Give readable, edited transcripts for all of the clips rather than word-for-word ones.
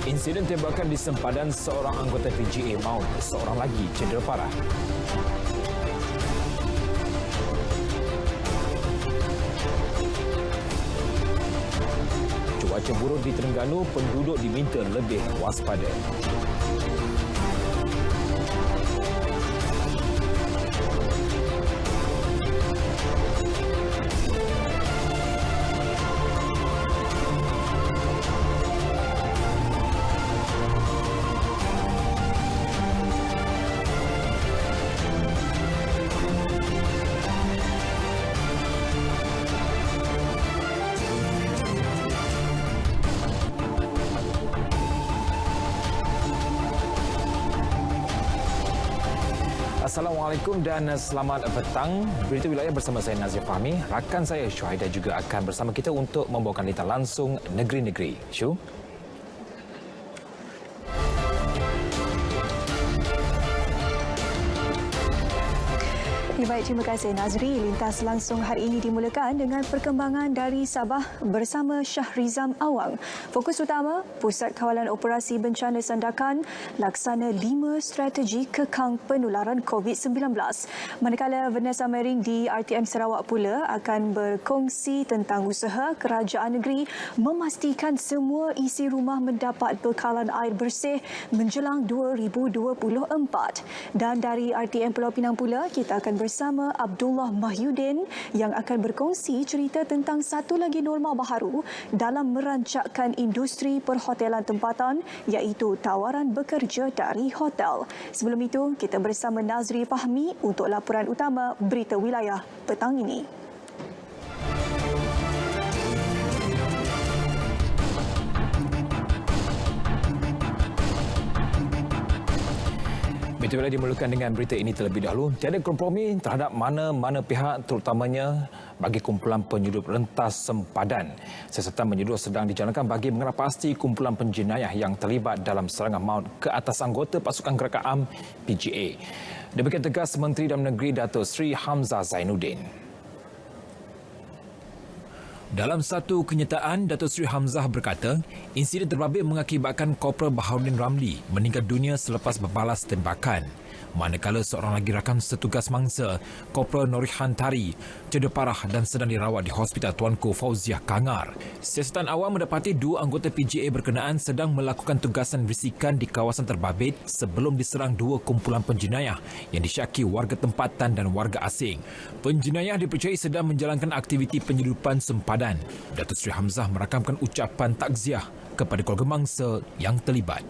Insiden tembakan di sempadan seorang anggota PGA maut, seorang lagi cedera parah. Cuaca buruk di Terengganu, penduduk diminta lebih waspada. Assalamualaikum dan selamat petang. Berita wilayah bersama saya Nazir Fahmi. Rakan saya Syuhaida juga akan bersama kita untuk membawakan litar langsung negeri-negeri. Syu. Baik, terima kasih Nazri. Lintas langsung hari ini dimulakan dengan perkembangan dari Sabah bersama Syahrizam Awang. Fokus utama, Pusat Kawalan Operasi Bencana Sandakan laksana 5 strategi kekang penularan COVID-19. Manakala Vanessa Mering di RTM Sarawak pula akan berkongsi tentang usaha kerajaan negeri memastikan semua isi rumah mendapat bekalan air bersih menjelang 2024. Dan dari RTM Pulau Pinang pula, kita akan bersama Abdullah Mahyudin yang akan berkongsi cerita tentang satu lagi norma baharu dalam merancakkan industri perhotelan tempatan iaitu tawaran bekerja dari hotel. Sebelum itu, kita bersama Nazri Fahmi untuk laporan utama Berita Wilayah petang ini. Berita wilayah dimulakan dengan berita ini terlebih dahulu. Tiada kompromi terhadap mana-mana pihak, terutamanya bagi kumpulan penyudup rentas sempadan. Siasatan menyudup sedang dijalankan bagi mengenal pasti kumpulan penjenayah yang terlibat dalam serangan maut ke atas anggota pasukan gerakan AM PGA. Demikian tegas Menteri Dalam Negeri Dato' Sri Hamzah Zainuddin. Dalam satu kenyataan, Dato' Sri Hamzah berkata, insiden terbabit mengakibatkan Korporal Baharudin Ramli meninggal dunia selepas berbalas tembakan. Manakala seorang lagi rakan setugas mangsa, Korporal Norihan Tari, cedera parah dan sedang dirawat di Hospital Tuanku Fauziah Kangar. Siasatan awam mendapati 2 anggota PGA berkenaan sedang melakukan tugasan risikan di kawasan terbabit sebelum diserang 2 kumpulan penjenayah yang disyaki warga tempatan dan warga asing. Penjenayah dipercayai sedang menjalankan aktiviti penyeludupan sempadan. Datuk Seri Hamzah merakamkan ucapan takziah kepada keluarga mangsa yang terlibat.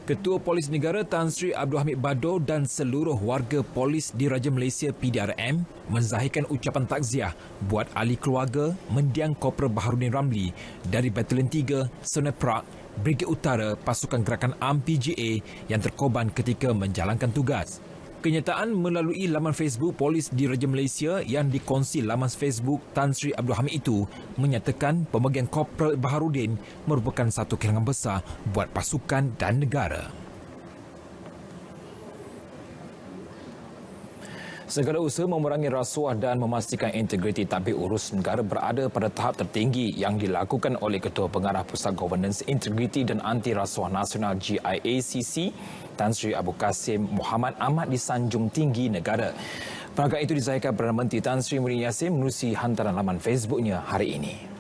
Ketua Polis Negara Tan Sri Abdul Hamid Bado dan seluruh warga polis di Raja Malaysia PDRM menzahirkan ucapan takziah buat ahli keluarga mendiang Korporal Baharudin Ramli dari Batalion 3 Sonai Perak, Brigade Utara Pasukan Gerakan AM PGA yang terkorban ketika menjalankan tugas. Kenyataan melalui laman Facebook Polis di Raja Malaysia yang dikongsi laman Facebook Tan Sri Abdul Hamid itu menyatakan pembagian Korporal Baharudin merupakan satu kehilangan besar buat pasukan dan negara. Segala usaha memerangi rasuah dan memastikan integriti tadbir urus negara berada pada tahap tertinggi yang dilakukan oleh Ketua Pengarah Pusat Governance Integriti dan Anti Rasuah Nasional GIACC, Tan Sri Abu Kasim Muhammad Ahmad di Sanjung Tinggi Negara. Perangkat itu dizahirkan Perdana Menteri Tan Sri Muhyiddin Yassin menerusi hantaran laman Facebooknya hari ini.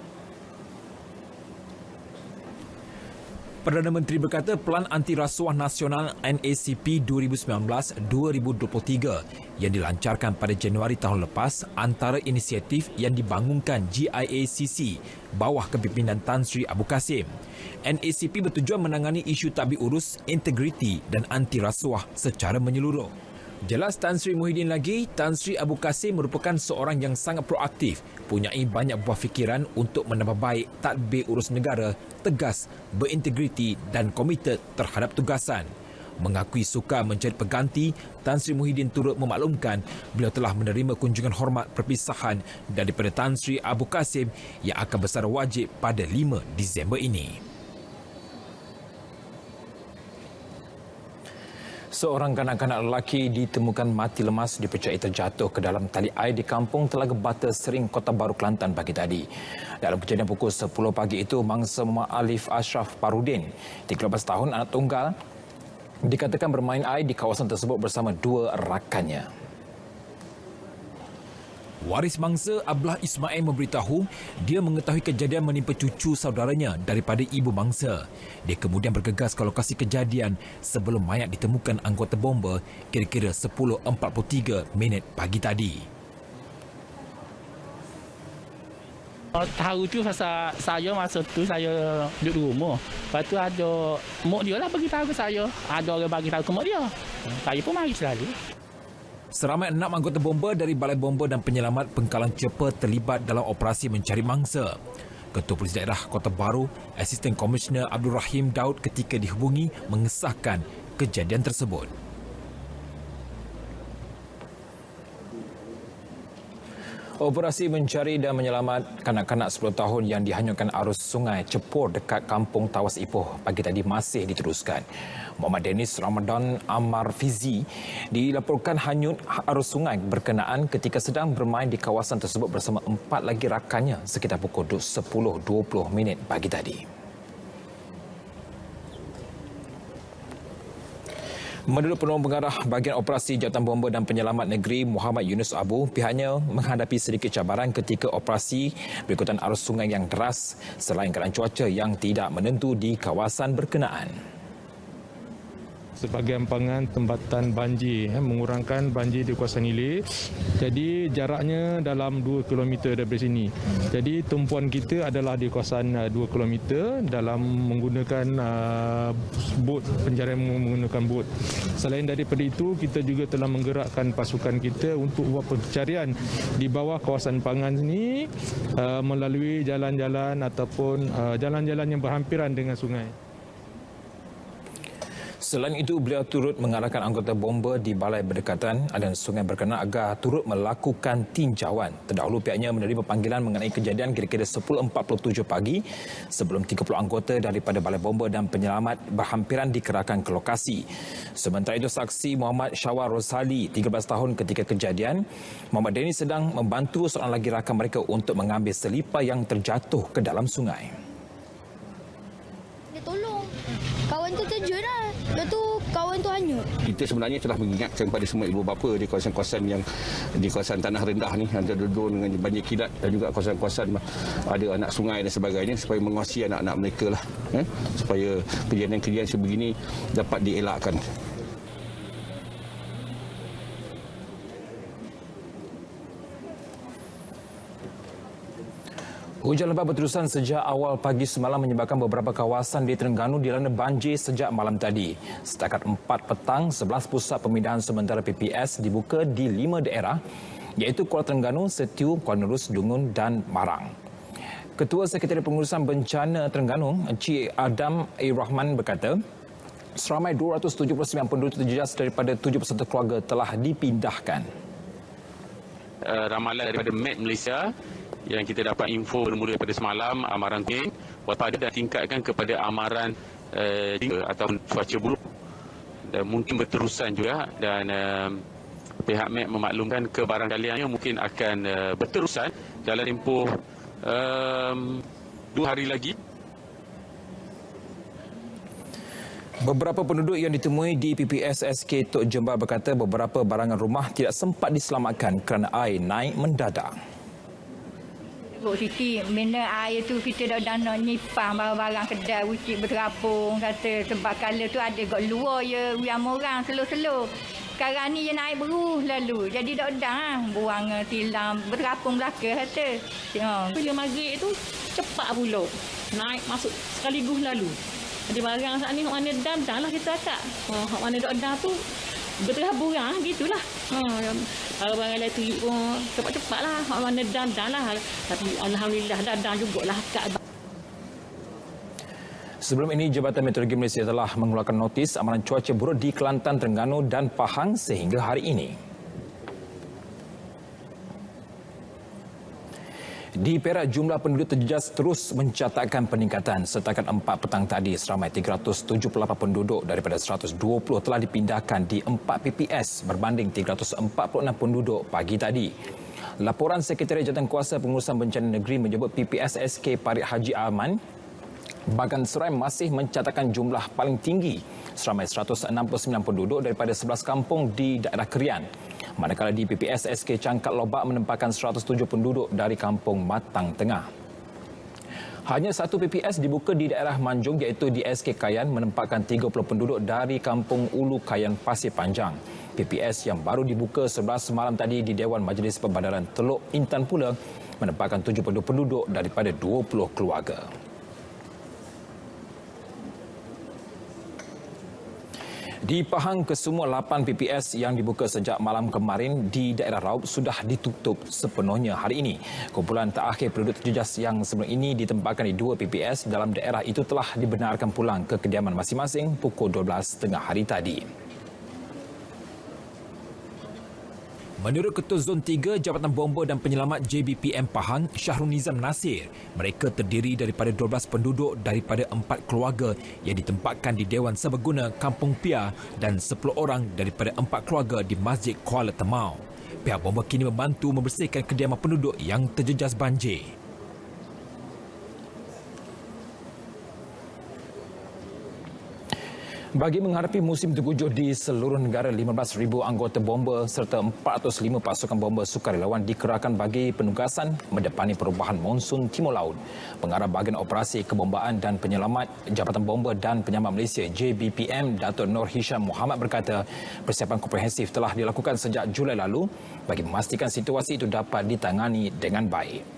Perdana Menteri berkata Pelan Anti Rasuah Nasional NACP 2019-2023 yang dilancarkan pada Januari tahun lepas antara inisiatif yang dibangunkan GIACC bawah kepimpinan Tan Sri Abu Kasim. NACP bertujuan menangani isu tadbir urus, integriti dan anti rasuah secara menyeluruh. Jelas Tan Sri Muhyiddin lagi, Tan Sri Abu Kasim merupakan seorang yang sangat proaktif, punyai banyak buah fikiran untuk menambah baik tadbir urus negara, tegas, berintegriti dan komited terhadap tugasan. Mengakui sukar mencari pengganti, Tan Sri Muhyiddin turut memaklumkan beliau telah menerima kunjungan hormat perpisahan daripada Tan Sri Abu Kasim yang akan bersara wajib pada 5 Disember ini. Seorang kanak-kanak lelaki ditemukan mati lemas dipercayai terjatuh ke dalam tali air di kampung Telaga Bata Sering, Kota Baru, Kelantan pagi tadi. Dalam kejadian pukul 10 pagi itu, mangsa Muhammad Alif Ashraf Parudin, 13 tahun, anak tunggal, dikatakan bermain air di kawasan tersebut bersama dua rakannya. Waris mangsa Ablah Ismail memberitahu dia mengetahui kejadian menimpa cucu saudaranya daripada ibu mangsa. Dia kemudian bergegas ke lokasi kejadian sebelum mayat ditemukan anggota bomba kira-kira 10.43 pagi tadi. Tahu tu pasal saya masa tu saya duduk di rumah. Lepas tu ada mak dia lah bagi tahu ke saya. Ada orang bagi tahu ke mak dia. Saya pun mari selalu. Seramai 6 anggota bomba dari Balai Bomba dan Penyelamat Pengkalan Cepa terlibat dalam operasi mencari mangsa. Ketua Polis Daerah Kota Baru, Asisten Komisioner Abdul Rahim Daud ketika dihubungi mengesahkan kejadian tersebut. Operasi mencari dan menyelamat kanak-kanak 10 tahun yang dihanyutkan arus sungai Cepur dekat Kampung Tawas Ipoh pagi tadi masih diteruskan. Muhammad Dennis Ramadan Ammar Fizi dilaporkan hanyut arus sungai berkenaan ketika sedang bermain di kawasan tersebut bersama 4 lagi rakannya sekitar pukul 10.20 pagi tadi. Menurut Penolong Pengarah Bahagian Operasi Jawatan Bomba dan Penyelamat Negeri Muhammad Yunus Abu, pihaknya menghadapi sedikit cabaran ketika operasi berikutan arus sungai yang deras selain keadaan cuaca yang tidak menentu di kawasan berkenaan. Sebagai empangan tempatan banjir, mengurangkan banjir di kawasan hilir. Jadi jaraknya dalam 2 km daripada sini. Jadi tumpuan kita adalah di kawasan 2 km dalam menggunakan bot, pencarian menggunakan bot. Selain daripada itu, kita juga telah menggerakkan pasukan kita untuk buat pencarian di bawah kawasan empangan ini melalui jalan-jalan ataupun jalan-jalan yang berhampiran dengan sungai. Selain itu, beliau turut mengarahkan anggota bomba di balai berdekatan dan sungai berkenaan agar turut melakukan tinjauan. Terdahulu pihaknya menerima panggilan mengenai kejadian kira-kira 10.47 pagi sebelum 30 anggota daripada Balai Bomba dan Penyelamat berhampiran dikerahkan ke lokasi. Sementara itu, saksi Muhammad Syawal Rosali, 13 tahun ketika kejadian, Muhammad Dennis sedang membantu seorang lagi rakan mereka untuk mengambil selipar yang terjatuh ke dalam sungai. Dia tolong. Kawan tu terjun lah. Lepas tu kawan tu hanyut. Kita sebenarnya telah mengingatkan kepada semua ibu bapa di kawasan-kawasan yang di kawasan tanah rendah ni, antara duduk dengan banjir kilat dan juga kawasan-kawasan ada anak sungai dan sebagainya, supaya menguasai anak-anak mereka lah, supaya kejadian-kejadian sebegini dapat dielakkan. Hujan lebat berterusan sejak awal pagi semalam menyebabkan beberapa kawasan di Terengganu dilanda banjir sejak malam tadi. Setakat 4 petang, 11 pusat pemindahan sementara PPS dibuka di 5 daerah iaitu Kuala Terengganu, Setiu, Kuala Nerus, Dungun dan Marang. Ketua Sekretariat Pengurusan Bencana Terengganu, Encik Adam A. Rahman berkata, seramai 279 penduduk terjejas daripada 71 keluarga telah dipindahkan. Ramalan daripada Met Malaysia yang kita dapat info bermula daripada semalam, amaran tinggi, waspada dan tingkatkan kepada amaran tinggi atau cuaca buruk, dan mungkin berterusan juga, dan pihak Met memaklumkan kebarangkaliannya mungkin akan berterusan dalam tempoh 2 hari lagi. Beberapa penduduk yang ditemui di PPS SK Tok Jembar berkata beberapa barangan rumah tidak sempat diselamatkan kerana air naik mendadak. Siti, benda air tu kita dah nak nyipang barang-barang kedai wucik berterapung, kata sebab kala tu ada kat luar je yang orang slow-slow. Sekarang ni je naik beruh lalu, jadi dah lah buang tilam berterapung belakang kata. Bila maghrib tu cepat pula naik masuk sekaligus lalu. Jadi barang saat ni hak mana dam lah kita akak. Hak mana dam tu berterabur gitulah. Kalau barang elektrik pun cepat-cepat lah. Hak mana dam lah. Tapi alhamdulillah dam jugalah akak. Sebelum ini, Jabatan Meteorologi Malaysia telah mengeluarkan notis amaran cuaca buruk di Kelantan, Terengganu dan Pahang sehingga hari ini. Di Perak, jumlah penduduk terjejas terus mencatatkan peningkatan. Setakat 4 petang tadi, seramai 378 penduduk daripada 120 telah dipindahkan di 4 PPS berbanding 346 penduduk pagi tadi. Laporan Sekretariat Jawatankuasa Pengurusan Bencana Negeri menyebut PPS SK Parit Haji Aman Bagan Serai masih mencatatkan jumlah paling tinggi, seramai 169 penduduk daripada 11 kampung di daerah Kerian. Manakala di PPS SK Cangkat Lobak menempatkan 107 penduduk dari kampung Matang Tengah. Hanya satu PPS dibuka di daerah Manjung iaitu di SK Kayan menempatkan 30 penduduk dari kampung Ulu Kayan Pasir Panjang. PPS yang baru dibuka 11 malam tadi di Dewan Majlis Pembadaran Teluk Intan pula menempatkan 70 penduduk daripada 20 keluarga. Di Pahang, kesemua 8 PPS yang dibuka sejak malam kemarin di daerah Raub sudah ditutup sepenuhnya hari ini. Kumpulan terakhir penduduk terjejas yang sebelum ini ditempatkan di 2 PPS dalam daerah itu telah dibenarkan pulang ke kediaman masing-masing pukul 12 tengah hari tadi. Menurut Ketua Zon 3 Jabatan Bomba dan Penyelamat JBPM Pahang, Syahrul Nizam Nasir, mereka terdiri daripada 12 penduduk daripada 4 keluarga yang ditempatkan di Dewan Serbaguna Kampung Pia dan 10 orang daripada 4 keluarga di Masjid Kuala Temau. Pihak bomba kini membantu membersihkan kediaman penduduk yang terjejas banjir. Bagi menghadapi musim tergujuk di seluruh negara, 15,000 anggota bomba serta 405 pasukan bomba sukarelawan dikerahkan bagi penugasan mendepani perubahan monsun Timur Laut. Pengarah Bahagian Operasi Kebombaan dan Penyelamat Jabatan Bomba dan Penyelamat Malaysia JBPM, Datuk Nur Hisham Muhammad berkata, persiapan komprehensif telah dilakukan sejak Julai lalu bagi memastikan situasi itu dapat ditangani dengan baik.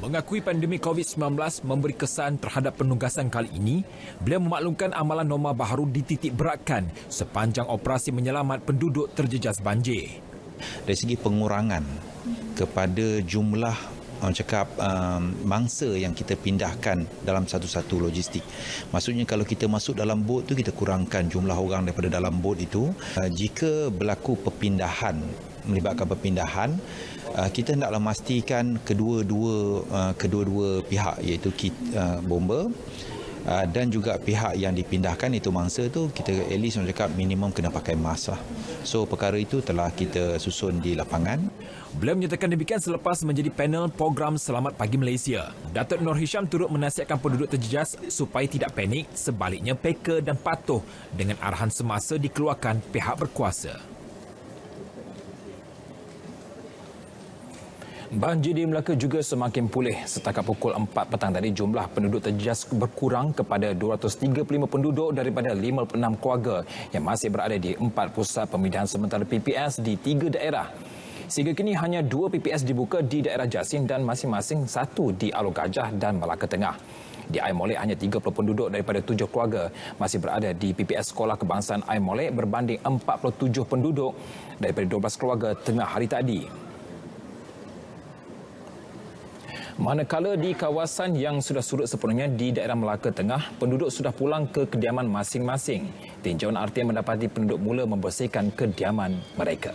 Mengakui pandemik COVID-19 memberi kesan terhadap penugasan kali ini, beliau memaklumkan amalan norma baharu dititik beratkan sepanjang operasi menyelamat penduduk terjejas banjir. Dari segi pengurangan kepada jumlah mangsa yang kita pindahkan dalam satu-satu logistik. Maksudnya kalau kita masuk dalam bot tu, kita kurangkan jumlah orang daripada dalam bot itu. Jika berlaku melibatkan perpindahan, kita hendaklah memastikan kedua-dua pihak iaitu bomba dan juga pihak yang dipindahkan itu mangsa tu, kita at least cakap minimum kena pakai mask lah. So perkara itu telah kita susun di lapangan. Beliau menyatakan demikian selepas menjadi panel program Selamat Pagi Malaysia. Datuk Nur Hisham turut menasihatkan penduduk terjejas supaya tidak panik, sebaliknya peka dan patuh dengan arahan semasa dikeluarkan pihak berkuasa. Banjir di Melaka juga semakin pulih. Setakat pukul 4 petang tadi, jumlah penduduk terjejas berkurang kepada 235 penduduk daripada 56 keluarga yang masih berada di 4 pusat pemindahan sementara PPS di 3 daerah. Sehingga kini hanya 2 PPS dibuka di daerah Jasin dan masing-masing 1 di Alor Gajah dan Melaka Tengah. Di Air Molek, hanya 30 penduduk daripada 7 keluarga masih berada di PPS Sekolah Kebangsaan Air Molek berbanding 47 penduduk daripada 12 keluarga tengah hari tadi. Manakala di kawasan yang sudah surut sepenuhnya di daerah Melaka Tengah, penduduk sudah pulang ke kediaman masing-masing. Tinjauan RTM mendapati penduduk mula membersihkan kediaman mereka.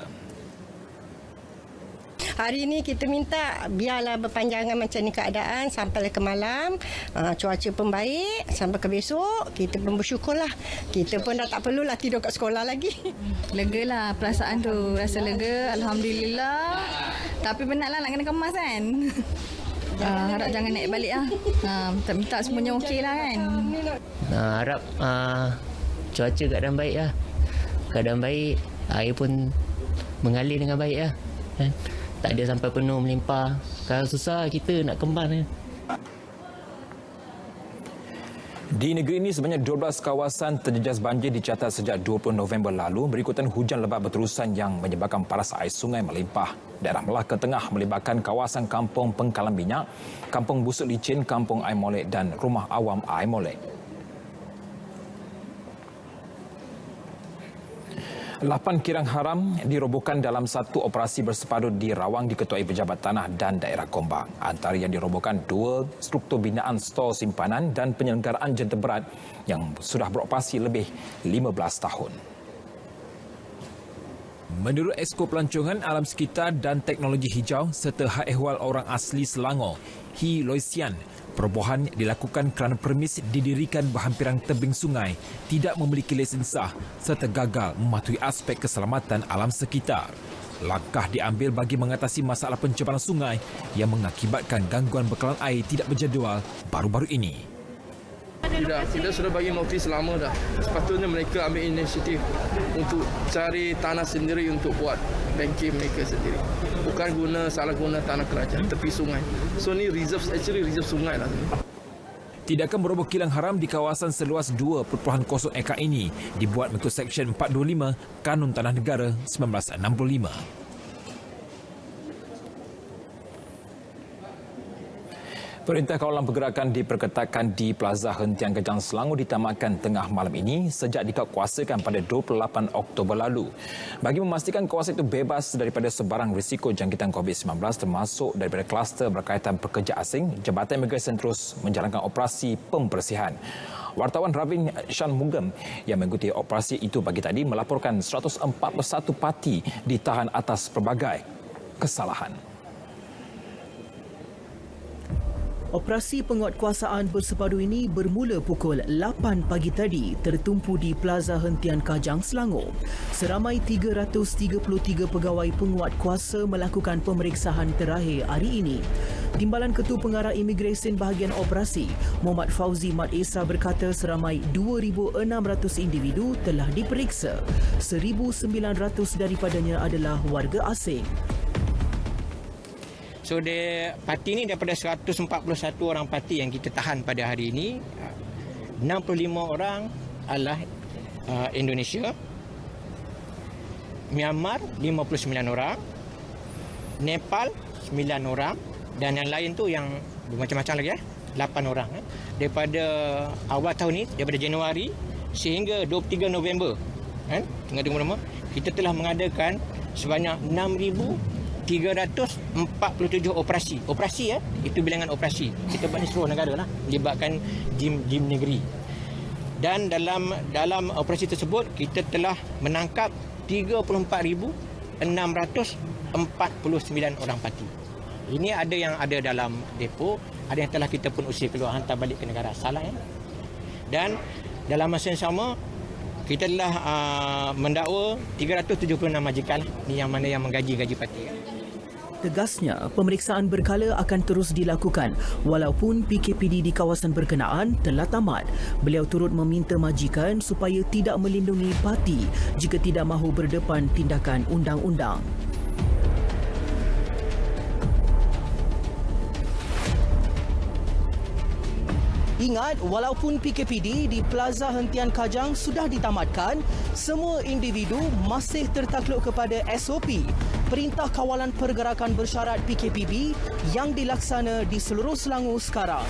Hari ini kita minta biarlah berpanjangan macam ni keadaan sampai ke malam. Cuaca pun baik, sampai ke besok kita pun bersyukurlah. Kita pun dah tak perlulah tidur kat sekolah lagi. Legalah perasaan tu, rasa lega, alhamdulillah. Tapi penatlah nak kena kemas kan. Harap jangan naik balik lah. Minta semuanya okey lah kan. Harap cuaca keadaan baik lah. Keadaan baik, air pun mengalir dengan baik lah. Tak ada sampai penuh melimpah. Kalau susah kita nak kembang kan. Di negeri ini sebanyak 12 kawasan terjejas banjir dicatat sejak 20 November lalu berikutan hujan lebat berterusan yang menyebabkan paras air sungai melimpah. Daerah Melaka Tengah melibatkan kawasan Kampung Pengkalan Minyak, Kampung Busuk Licin, Kampung Air Molek dan Rumah Awam Air Molek. 8 kirang haram dirobohkan dalam satu operasi bersepadu di Rawang diketuai Pejabat Tanah dan Daerah Gombak. Antara yang dirobohkan 2 struktur binaan stor simpanan dan penyelenggaraan jentera berat yang sudah beroperasi lebih 15 tahun. Menurut Esko Pelancongan Alam Sekitar dan Teknologi Hijau serta Hak Ehwal Orang Asli Selangor, He Loisian, perobohan dilakukan kerana premis didirikan berhampiran tebing sungai tidak memiliki lesen sah serta gagal mematuhi aspek keselamatan alam sekitar. Langkah diambil bagi mengatasi masalah pencemaran sungai yang mengakibatkan gangguan bekalan air tidak berjadual baru-baru ini. Tidak, kita sudah bagi notis lama dah. Sepatutnya mereka ambil inisiatif untuk cari tanah sendiri untuk buat bangkit mereka sendiri. Bukan salah guna tanah kerajaan tepi sungai. So ni reserve sungai lah. Tindakan meroboh kilang haram di kawasan seluas 2.0 ekar ini dibuat mengikut Seksyen 425 Kanun Tanah Negara 1965. Perintah kawalan pergerakan diperketatkan di Plaza Hentian Kajang Selangor ditamatkan tengah malam ini sejak dikuatkuasakan pada 28 Oktober lalu. Bagi memastikan kawasan itu bebas daripada sebarang risiko jangkitan COVID-19 termasuk daripada kluster berkaitan pekerja asing, Jabatan Imigresen terus menjalankan operasi pembersihan. Wartawan Ravin Shanmugam yang mengikuti operasi itu pagi tadi melaporkan 141 parti ditahan atas pelbagai kesalahan. Operasi penguatkuasaan bersepadu ini bermula pukul 8 pagi tadi tertumpu di Plaza Hentian Kajang Selangor. Seramai 333 pegawai penguatkuasa melakukan pemeriksaan terakhir hari ini. Timbalan Ketua Pengarah Imigresen Bahagian Operasi, Muhammad Fauzi Mat Esa berkata seramai 2,600 individu telah diperiksa. 1,900 daripadanya adalah warga asing. So, parti ini daripada 141 orang parti yang kita tahan pada hari ini, 65 orang adalah Indonesia, Myanmar 59 orang, Nepal 9 orang dan yang lain tu yang macam-macam lagi 8 orang. Daripada awal tahun ini, daripada Januari sehingga 23 November, tengah November, kita telah mengadakan sebanyak 6,347 operasi itu bilangan operasi. Kita buat ni seluruh negara lah, melibatkan jim negeri. Dan dalam operasi tersebut kita telah menangkap 34,649 orang parti. Ini ada yang ada dalam depo, ada yang telah kita pun usir keluar hantar balik ke negara asalnya. Dan dalam masa yang sama kita telah mendakwa 376 majikan ni yang mana yang menggaji parti. Tegasnya, pemeriksaan berkala akan terus dilakukan walaupun PKPD di kawasan berkenaan telah tamat. Beliau turut meminta majikan supaya tidak melindungi parti jika tidak mahu berdepan tindakan undang-undang. Ingat, walaupun PKPD di Plaza Hentian Kajang sudah ditamatkan, semua individu masih tertakluk kepada SOP, Perintah Kawalan Pergerakan Bersyarat PKPB yang dilaksana di seluruh Selangor sekarang.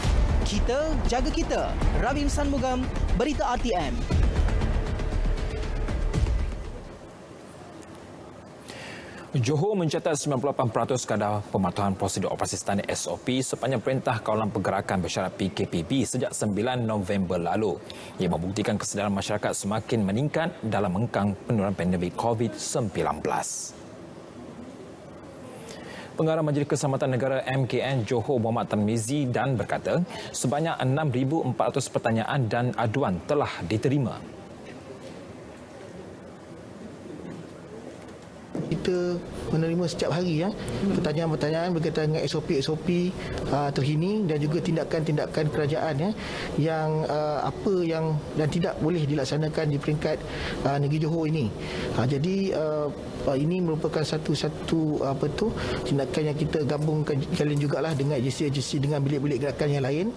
Kita jaga kita. Ravin Shanmugam, Berita RTM. Johor mencatat 98% kadar pematuhan prosedur operasi standard SOP sepanjang Perintah Kawalan Pergerakan Bersyarat PKPB sejak 9 November lalu. Ia membuktikan kesedaran masyarakat semakin meningkat dalam mengekang penularan pandemik COVID-19. Pengarah Majlis Keselamatan Negara MKN Johor Muhammad Tarmizi dan berkata sebanyak 6,400 pertanyaan dan aduan telah diterima. Kita menerima setiap hari pertanyaan-pertanyaan berkaitan dengan SOP terkini dan juga tindakan-tindakan kerajaan yang apa yang dan tidak boleh dilaksanakan di peringkat negeri Johor ini. Jadi ini merupakan satu tindakan yang kita gabungkan kalian jugalah dengan agensi-agensi dengan bilik-bilik gerakan yang lain.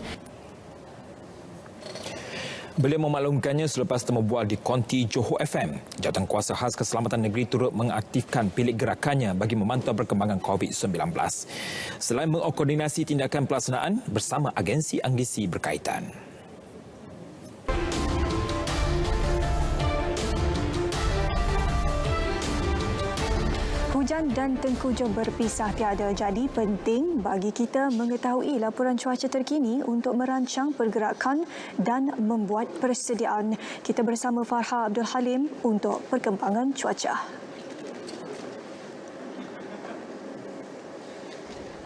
Beliau memaklumkannya selepas temu bual di Konti Johor FM. Jawatankuasa Khas Keselamatan Negeri turut mengaktifkan bilik gerakannya bagi memantau perkembangan COVID-19. Selain mengkoordinasi tindakan pelaksanaan bersama agensi-agensi berkaitan. Hujan dan tengkujuh berpisah tiada, jadi penting bagi kita mengetahui laporan cuaca terkini untuk merancang pergerakan dan membuat persediaan. Kita bersama Farha Abdul Halim untuk perkembangan cuaca.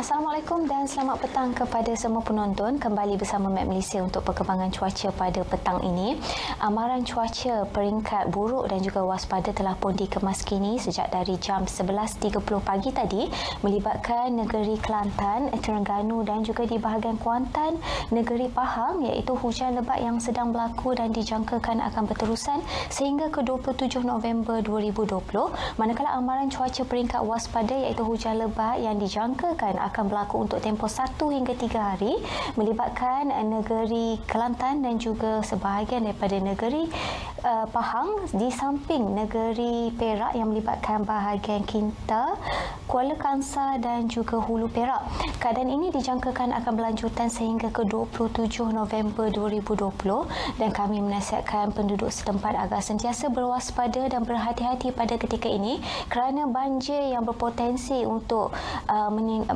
Assalamualaikum dan selamat petang kepada semua penonton. Kembali bersama Map Malaysia untuk perkembangan cuaca pada petang ini. Amaran cuaca peringkat buruk dan juga waspada telah pun dikemaskini sejak dari jam 11.30 pagi tadi melibatkan negeri Kelantan, Terengganu dan juga di bahagian Kuantan, negeri Pahang, iaitu hujan lebat yang sedang berlaku dan dijangkakan akan berterusan sehingga ke 27 November 2020. Manakala amaran cuaca peringkat waspada iaitu hujan lebat yang dijangkakan akan berlaku untuk tempoh 1 hingga 3 hari melibatkan negeri Kelantan dan juga sebahagian daripada negeri Pahang di samping negeri Perak yang melibatkan bahagian Kinta, Kuala Kangsar dan juga Hulu Perak. Keadaan ini dijangkakan akan berlanjutan sehingga ke 27 November 2020 dan kami menasihatkan penduduk setempat agar sentiasa berwaspada dan berhati-hati pada ketika ini kerana banjir yang berpotensi untuk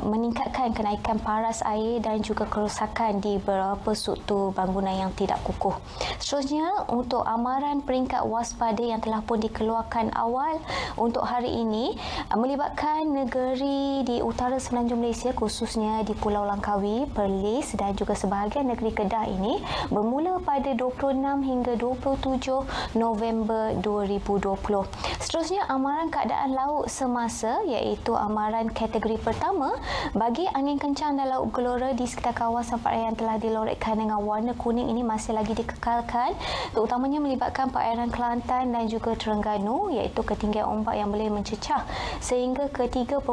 meningkatkan kenaikan paras air dan juga kerosakan di beberapa struktur bangunan yang tidak kukuh. Seterusnya, untuk amaran peringkat waspada yang telah pun dikeluarkan awal untuk hari ini melibatkan negeri di utara semenanjung Malaysia, khususnya di Pulau Langkawi, Perlis dan juga sebahagian negeri Kedah ini bermula pada 26 hingga 27 November 2020. Seterusnya, amaran keadaan laut semasa iaitu amaran kategori pertama bagi angin kencang dan laut gelora di sekitar kawasan perairan telah dilorotkan dengan warna kuning ini masih lagi dikekalkan, terutamanya melibatkan perairan Kelantan dan juga Terengganu, iaitu ketinggian ombak yang boleh mencecah sehingga ke 3.5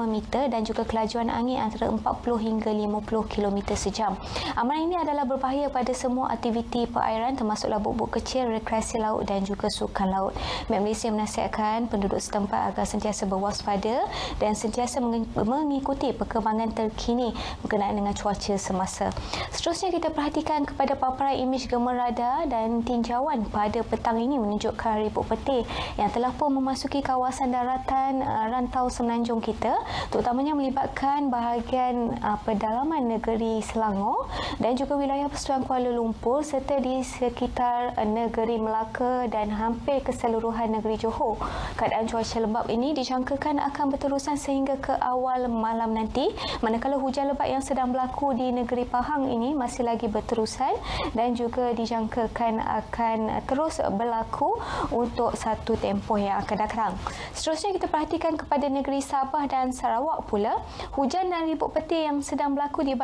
meter dan juga kelajuan angin antara 40 hingga 50 km sejam. Amaran ini adalah berbahaya pada semua aktiviti perairan termasuklah buk-buk kecil, rekreasi laut dan juga sukan laut. Map Malaysia menasihatkan penduduk setempat agar sentiasa berwaspada dan sentiasa mengikuti perkembangan terkini berkenaan dengan cuaca semasa. Seterusnya, kita perhatikan kepada paparan imej gemar radar dan tinjauan pada petang ini menunjukkan ribut peti yang telah pun memasuki kawasan daratan rantau semenanjung kita, terutamanya melibatkan bahagian pedalaman negeri Selangor dan juga wilayah Persekutuan Kuala Lumpur serta di sekitar negeri Melaka dan hampir keseluruhan negeri Johor. Keadaan cuaca lembap ini dijangkakan akan berterusan sehingga ke awal malam nanti, manakala hujan lebat yang sedang berlaku di negeri Pahang ini masih lagi berterusan dan juga dijangkakan akan terus berlaku untuk satu tempoh yang akan datang. Seterusnya, kita perhatikan kepada negeri Sabah dan Sarawak pula. Hujan dan ribut peti yang sedang berlaku di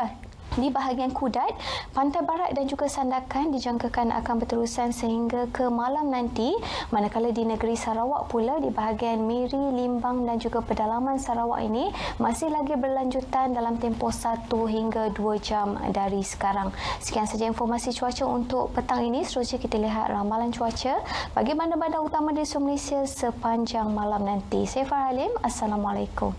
bahagian Kudat, Pantai Barat dan juga Sandakan dijangkakan akan berterusan sehingga ke malam nanti, manakala di negeri Sarawak pula di bahagian Miri, Limbang dan juga pedalaman Sarawak ini masih lagi berlanjutan dalam tempoh 1 hingga 2 jam dari sekarang. Sekian saja informasi cuaca untuk petang ini. Seterusnya kita lihat ramalan cuaca bagi bandar-bandar utama di seluruh Malaysia sepanjang malam nanti. Saya Farah Halim. Assalamualaikum.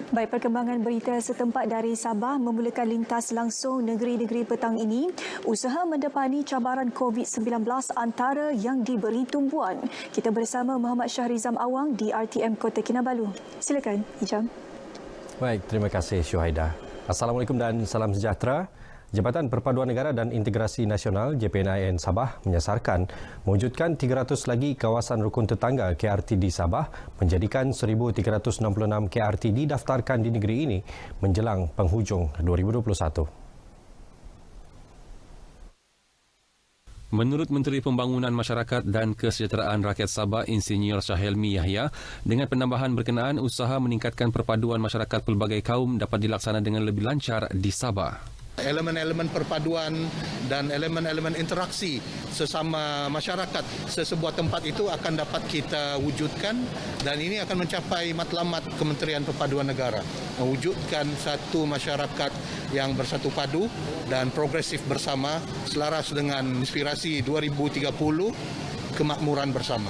Baik, perkembangan berita setempat dari Sabah memulakan lintas langsung negeri-negeri petang ini. Usaha mendepani cabaran COVID-19 antara yang diberi tumpuan. Kita bersama Muhammad Syahrizam Awang di RTM Kota Kinabalu. Silakan, Hijam. Baik, terima kasih Syuhaida. Assalamualaikum dan salam sejahtera. Jabatan Perpaduan Negara dan Integrasi Nasional JPNIN Sabah menyasarkan mewujudkan 300 lagi kawasan rukun tetangga KRT di Sabah, menjadikan 1,366 KRT didaftarkan di negeri ini menjelang penghujung 2021. Menurut Menteri Pembangunan Masyarakat dan Kesejahteraan Rakyat Sabah, Insinyur Syahelmi Yahya, dengan penambahan berkenaan, usaha meningkatkan perpaduan masyarakat pelbagai kaum dapat dilaksana dengan lebih lancar di Sabah. Elemen-elemen perpaduan dan elemen-elemen interaksi sesama masyarakat sesebuah tempat itu akan dapat kita wujudkan, dan ini akan mencapai matlamat Kementerian Perpaduan Negara, mewujudkan satu masyarakat yang bersatu padu dan progresif bersama selaras dengan inspirasi 2030 kemakmuran bersama.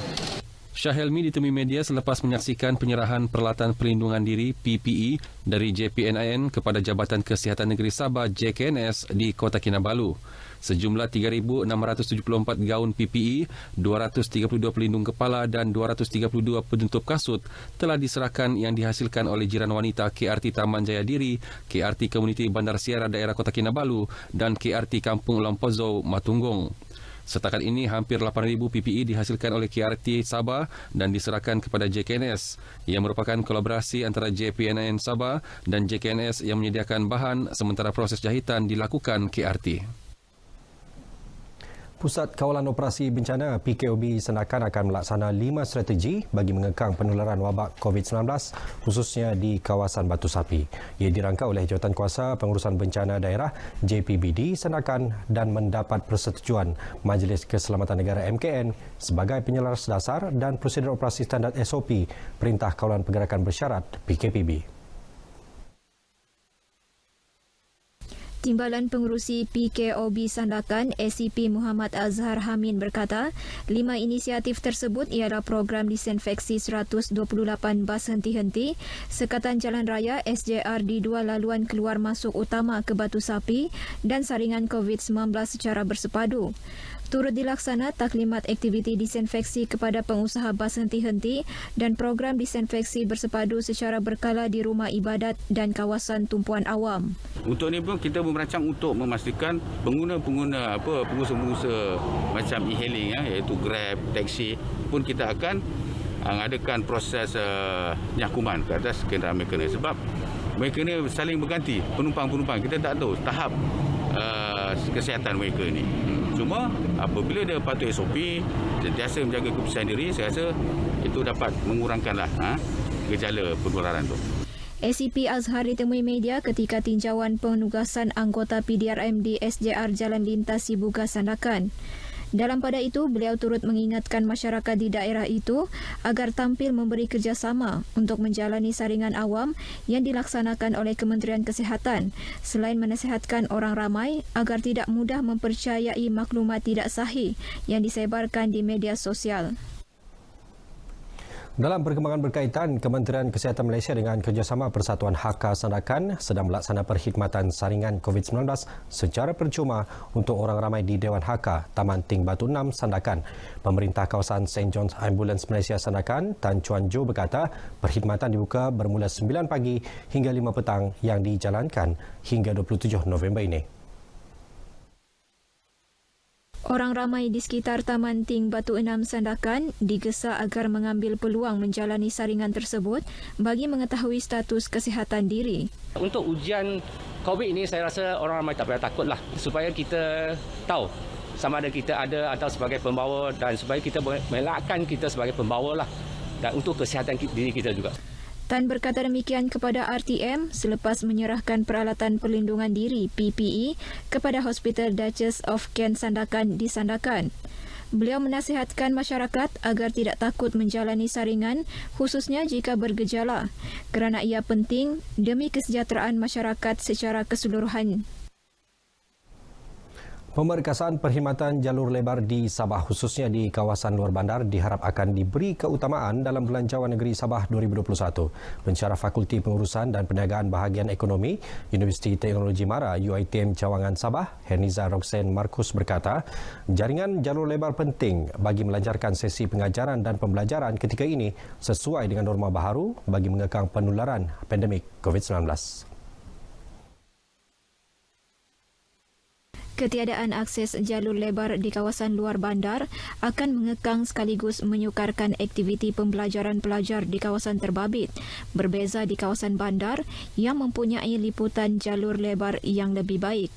Syahelmi ditemui media selepas menyaksikan penyerahan peralatan perlindungan diri PPE dari JPNIN kepada Jabatan Kesihatan Negeri Sabah JKNS di Kota Kinabalu. Sejumlah 3,674 gaun PPE, 232 pelindung kepala dan 232 penutup kasut telah diserahkan yang dihasilkan oleh jiran wanita KRT Taman Jaya Diri, KRT Komuniti Bandar Siara Daerah Kota Kinabalu dan KRT Kampung Lampozo Matunggung. Setakat ini, hampir 8,000 PPE dihasilkan oleh KRT Sabah dan diserahkan kepada JKNS yang merupakan kolaborasi antara JPNIN Sabah dan JKNS yang menyediakan bahan sementara proses jahitan dilakukan KRT. Pusat Kawalan Operasi Bencana PKOB Sandakan akan melaksana 5 strategi bagi mengekang penularan wabak COVID-19 khususnya di kawasan Batu Sapi. Ia dirangka oleh Jawatankuasa Pengurusan Bencana Daerah JPBD Sandakan dan mendapat persetujuan Majlis Keselamatan Negara MKN sebagai penyelaras dasar dan prosedur operasi standard SOP Perintah Kawalan Pergerakan Bersyarat PKPB. Timbalan Pengerusi PKOB Sandakan SCP Muhammad Azhar Hamin berkata, 5 inisiatif tersebut ialah program disinfeksi 128 bas henti-henti, sekatan jalan raya SJR di 2 laluan keluar masuk utama ke Batu Sapi dan saringan COVID-19 secara bersepadu. Turut dilaksana taklimat aktiviti disinfeksi kepada pengusaha bas henti-henti dan program disinfeksi bersepadu secara berkala di rumah ibadat dan kawasan tumpuan awam. Untuk ini pun kita merancang untuk memastikan pengguna-pengguna pengusaha-pengusaha macam e-hailing iaitu Grab, taksi pun kita akan mengadakan proses nyakuman ke atas kenderaan mereka ni, sebab mereka ni saling berganti penumpang-penumpang. Kita tak tahu tahap kesihatan mereka ni. Cuma apabila dia patuh SOP, sentiasa menjaga kebersihan diri, saya rasa itu dapat mengurangkanlah gejala penularan tu. SCP Azhar ditemui media ketika tinjauan penugasan anggota PDRM di SJR Jalan Lintas Sibuga Sandakan. Dalam pada itu, beliau turut mengingatkan masyarakat di daerah itu agar tampil memberi kerjasama untuk menjalani saringan awam yang dilaksanakan oleh Kementerian Kesihatan, selain menasihatkan orang ramai agar tidak mudah mempercayai maklumat tidak sahih yang disebarkan di media sosial. Dalam perkembangan berkaitan, Kementerian Kesihatan Malaysia dengan kerjasama Persatuan Hakka Sandakan sedang melaksana perkhidmatan saringan COVID-19 secara percuma untuk orang ramai di Dewan Hakka Taman Ting Batu 6 Sandakan. Pemerintah kawasan St. John's Ambulance Malaysia Sandakan, Tan Chuan Jo berkata, perkhidmatan dibuka bermula 9 pagi hingga 5 petang yang dijalankan hingga 27 November ini. Orang ramai di sekitar Taman Ting Batu 6 Sandakan digesa agar mengambil peluang menjalani saringan tersebut bagi mengetahui status kesihatan diri. Untuk ujian COVID ini, saya rasa orang ramai tak payah takutlah, supaya kita tahu sama ada kita ada atau sebagai pembawa, dan supaya kita melakkan kita sebagai pembawa lah, dan untuk kesihatan diri kita juga. Tan berkata demikian kepada RTM selepas menyerahkan peralatan perlindungan diri PPE kepada Hospital Duchess of Kent Sandakan di Sandakan. Beliau menasihatkan masyarakat agar tidak takut menjalani saringan khususnya jika bergejala kerana ia penting demi kesejahteraan masyarakat secara keseluruhan. Pemerkasaan perkhidmatan jalur lebar di Sabah khususnya di kawasan luar bandar diharap akan diberi keutamaan dalam Belanjawan Negeri Sabah 2021. Pensyarah Fakulti Pengurusan dan Perniagaan Bahagian Ekonomi Universiti Teknologi Mara UiTM Cawangan Sabah, Herniza Roxanne Markus berkata, jaringan jalur lebar penting bagi melancarkan sesi pengajaran dan pembelajaran ketika ini sesuai dengan norma baharu bagi mengekang penularan pandemik COVID-19. Ketiadaan akses jalur lebar di kawasan luar bandar akan mengekang sekaligus menyukarkan aktiviti pembelajaran pelajar di kawasan terbabit, berbeza di kawasan bandar yang mempunyai liputan jalur lebar yang lebih baik.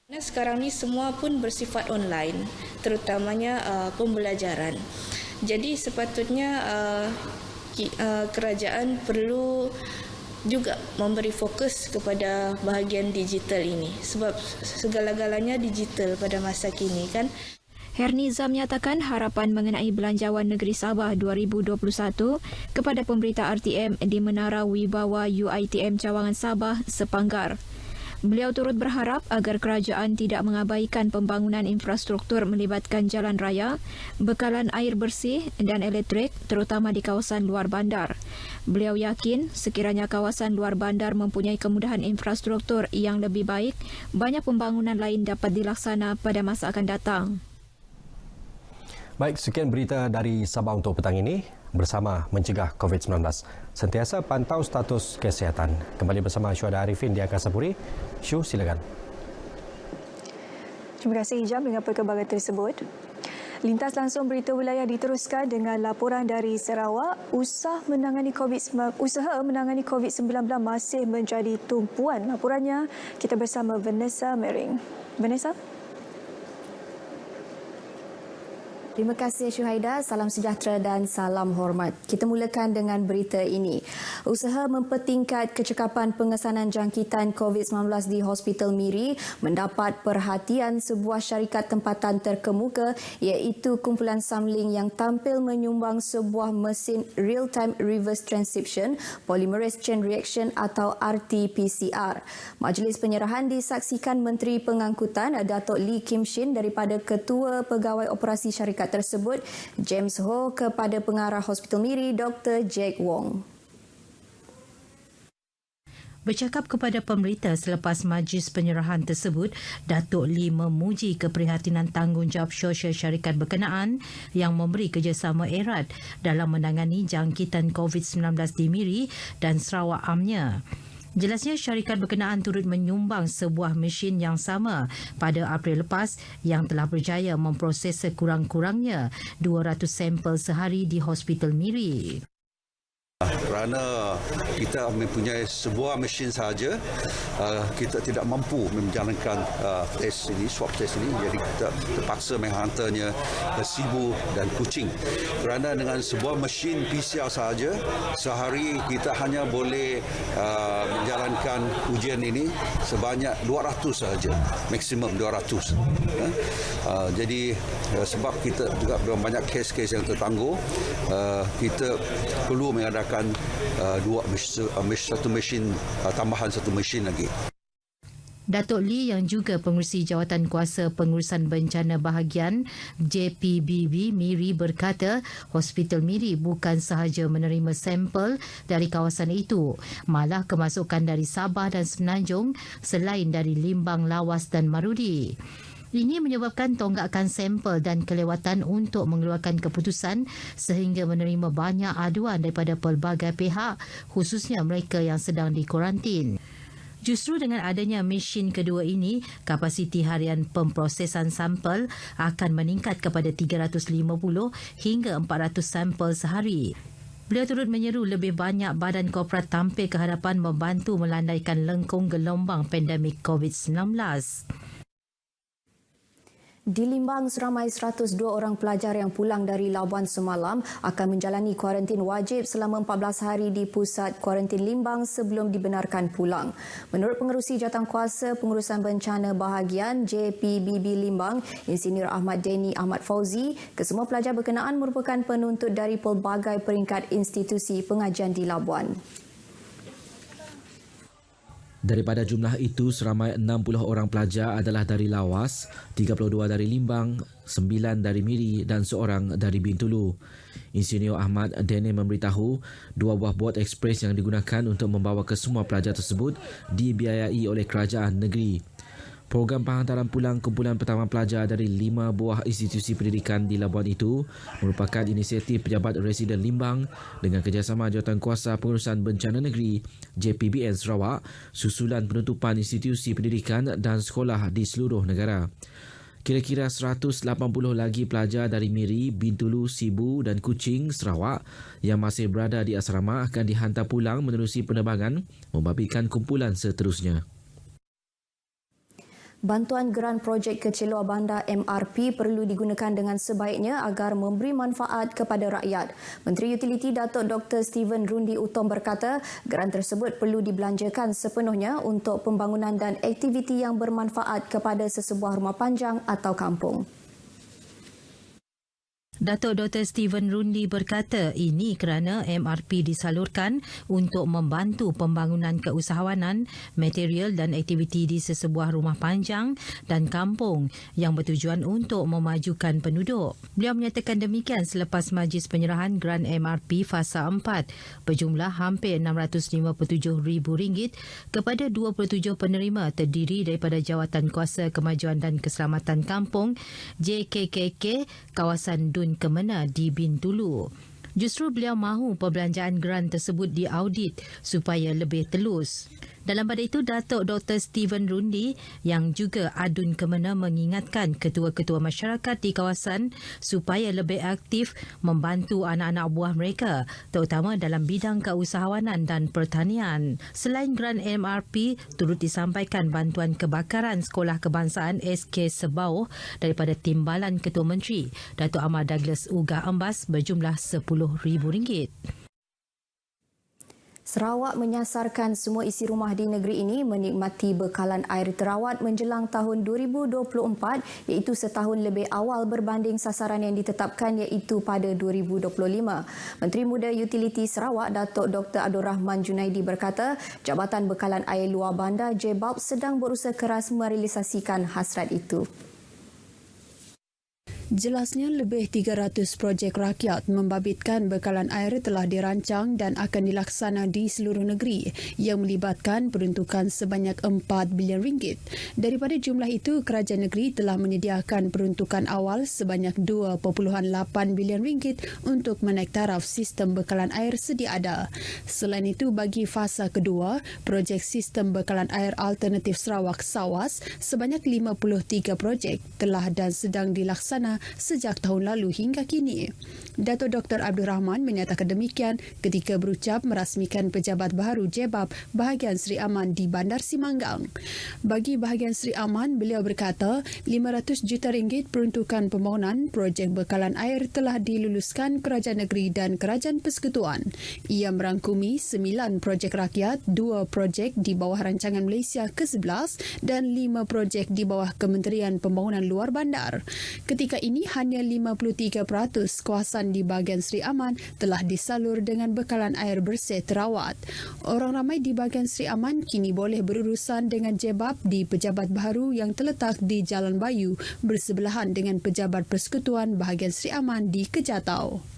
Sekarang ni semua pun bersifat online, terutamanya pembelajaran. Jadi sepatutnya kerajaan perlu juga memberi fokus kepada bahagian digital ini sebab segala-galanya digital pada masa kini kan. Herniza menyatakan harapan mengenai Belanjawan Negeri Sabah 2021 kepada pemberita RTM di Menara Wibawa UiTM Cawangan Sabah sepanggar. Beliau turut berharap agar kerajaan tidak mengabaikan pembangunan infrastruktur melibatkan jalan raya, bekalan air bersih dan elektrik terutama di kawasan luar bandar. Beliau yakin sekiranya kawasan luar bandar mempunyai kemudahan infrastruktur yang lebih baik, banyak pembangunan lain dapat dilaksana pada masa akan datang. Baik, sekian berita dari Sabah untuk petang ini bersama mencegah COVID-19. Sentiasa pantau status kesihatan. Kembali bersama Syuhada Arifin di Angkasa Puri. Syu, silakan. Terima kasih Hijam dengan perkembangan tersebut. Lintas langsung berita wilayah diteruskan dengan laporan dari Sarawak. Usaha menangani COVID-19 masih menjadi tumpuan. Laporannya kita bersama Vanessa Mering. Vanessa? Terima kasih Syuhaida, salam sejahtera dan salam hormat. Kita mulakan dengan berita ini. Usaha mempertingkat kecekapan pengesanan jangkitan COVID-19 di Hospital Miri mendapat perhatian sebuah syarikat tempatan terkemuka iaitu Kumpulan Samling yang tampil menyumbang sebuah mesin Real-Time Reverse Transcription Polymerase Chain Reaction atau RT-PCR. Majlis penyerahan disaksikan Menteri Pengangkutan Datuk Lee Kim Shin daripada Ketua Pegawai Operasi Syarikat tersebut, James Ho, kepada Pengarah Hospital Miri, Dr. Jack Wong. Bercakap kepada pemberita selepas majlis penyerahan tersebut, Datuk Lee memuji keprihatinan tanggungjawab sosial syarikat berkenaan yang memberi kerjasama erat dalam menangani jangkitan COVID-19 di Miri dan Sarawak amnya. Jelasnya syarikat berkenaan turut menyumbang sebuah mesin yang sama pada April lepas yang telah berjaya memproses sekurang-kurangnya 200 sampel sehari di Hospital Miri. Kerana kita mempunyai sebuah mesin sahaja, kita tidak mampu menjalankan test ini, swab test ini, jadi kita terpaksa menghantarnya ke Sibu dan Kuching. Kerana dengan sebuah mesin PCR sahaja, sehari kita hanya boleh menjalankan ujian ini sebanyak 200 sahaja, maksimum 200. Jadi sebab kita juga banyak kes-kes yang tertangguh, kita perlu mengadakan satu mesin, tambahan satu mesin lagi. Datuk Lee yang juga pengerusi Jawatan Kuasa Pengurusan Bencana Bahagian JPBB Miri berkata Hospital Miri bukan sahaja menerima sampel dari kawasan itu, malah kemasukan dari Sabah dan Semenanjung selain dari Limbang, Lawas dan Marudi. Ini menyebabkan tonggakan sampel dan kelewatan untuk mengeluarkan keputusan sehingga menerima banyak aduan daripada pelbagai pihak, khususnya mereka yang sedang dikuarantin. Justru dengan adanya mesin kedua ini, kapasiti harian pemprosesan sampel akan meningkat kepada 350 hingga 400 sampel sehari. Beliau turut menyeru lebih banyak badan korporat tampil ke hadapan membantu melandaikan lengkung gelombang pandemik COVID-19. Di Limbang, seramai 102 orang pelajar yang pulang dari Labuan semalam akan menjalani kuarantin wajib selama 14 hari di Pusat Kuarantin Limbang sebelum dibenarkan pulang. Menurut Pengerusi Jawatankuasa Pengurusan Bencana Bahagian JPBB Limbang, Insinyur Ahmad Deni Ahmad Fauzi, kesemua pelajar berkenaan merupakan penuntut dari pelbagai peringkat institusi pengajian di Labuan. Daripada jumlah itu, seramai 60 orang pelajar adalah dari Lawas, 32 dari Limbang, 9 dari Miri dan seorang dari Bintulu. Insinyur Ahmad Dene memberitahu 2 buah bot ekspres yang digunakan untuk membawa ke semua pelajar tersebut dibiayai oleh kerajaan negeri. Program penghantaran pulang kumpulan pertama pelajar dari 5 buah institusi pendidikan di Labuan itu merupakan inisiatif Pejabat Residen Limbang dengan kerjasama Jawatankuasa Pengurusan Bencana Negeri JPBN Sarawak susulan penutupan institusi pendidikan dan sekolah di seluruh negara. Kira-kira 180 lagi pelajar dari Miri, Bintulu, Sibu dan Kuching, Sarawak yang masih berada di asrama akan dihantar pulang menerusi penerbangan membabitkan kumpulan seterusnya. Bantuan geran projek kecil luar bandar MRP perlu digunakan dengan sebaiknya agar memberi manfaat kepada rakyat. Menteri Utiliti Datuk Dr. Steven Rundi Utom berkata, geran tersebut perlu dibelanjakan sepenuhnya untuk pembangunan dan aktiviti yang bermanfaat kepada sesebuah rumah panjang atau kampung. Datuk Dr. Steven Rundi berkata ini kerana MRP disalurkan untuk membantu pembangunan keusahawanan, material dan aktiviti di sesebuah rumah panjang dan kampung yang bertujuan untuk memajukan penduduk. Beliau menyatakan demikian selepas majlis penyerahan geran MRP Fasa 4 berjumlah hampir RM657,000 kepada 27 penerima terdiri daripada Jawatan Kuasa Kemajuan dan Keselamatan Kampung JKKK kawasan Dun Kemena di Bintulu. Justru beliau mahu perbelanjaan geran tersebut diaudit supaya lebih telus. Dalam pada itu, Datuk Dr. Steven Rundi yang juga Adun Kemena mengingatkan ketua-ketua masyarakat di kawasan supaya lebih aktif membantu anak-anak buah mereka, terutama dalam bidang keusahawanan dan pertanian. Selain geran MRP, turut disampaikan bantuan kebakaran Sekolah Kebangsaan SK Sebauh daripada Timbalan Ketua Menteri, Datuk Ahmad Douglas Ugah Ambas berjumlah RM10,000. Sarawak menyasarkan semua isi rumah di negeri ini menikmati bekalan air terawat menjelang tahun 2024 iaitu setahun lebih awal berbanding sasaran yang ditetapkan iaitu pada 2025. Menteri Muda Utiliti Sarawak Datuk Dr. Abdul Rahman Junaidi berkata Jabatan Bekalan Air Luar Bandar JBAB sedang berusaha keras merealisasikan hasrat itu. Jelasnya lebih 300 projek rakyat membabitkan bekalan air telah dirancang dan akan dilaksana di seluruh negeri yang melibatkan peruntukan sebanyak RM4 bilion. Daripada jumlah itu, kerajaan negeri telah menyediakan peruntukan awal sebanyak RM2.8 bilion untuk menaik taraf sistem bekalan air sedia ada. Selain itu, bagi fasa kedua, projek sistem bekalan air alternatif Sarawak SAWAS sebanyak 53 projek telah dan sedang dilaksana sejak tahun lalu hingga kini. Datuk Dr. Abdul Rahman menyatakan demikian ketika berucap merasmikan pejabat baru JBAB bahagian Seri Aman di Bandar Simanggang. Bagi bahagian Seri Aman, beliau berkata RM500 juta peruntukan pembangunan projek bekalan air telah diluluskan kerajaan negeri dan kerajaan persekutuan. Ia merangkumi 9 projek rakyat, 2 projek di bawah rancangan Malaysia ke-11 dan 5 projek di bawah Kementerian Pembangunan Luar Bandar. Ketika ini hanya 53% kawasan di bahagian Seri Aman telah disalur dengan bekalan air bersih terawat. Orang ramai di bahagian Seri Aman kini boleh berurusan dengan JBAB di pejabat baru yang terletak di Jalan Bayu bersebelahan dengan pejabat persekutuan bahagian Seri Aman di Kejatau.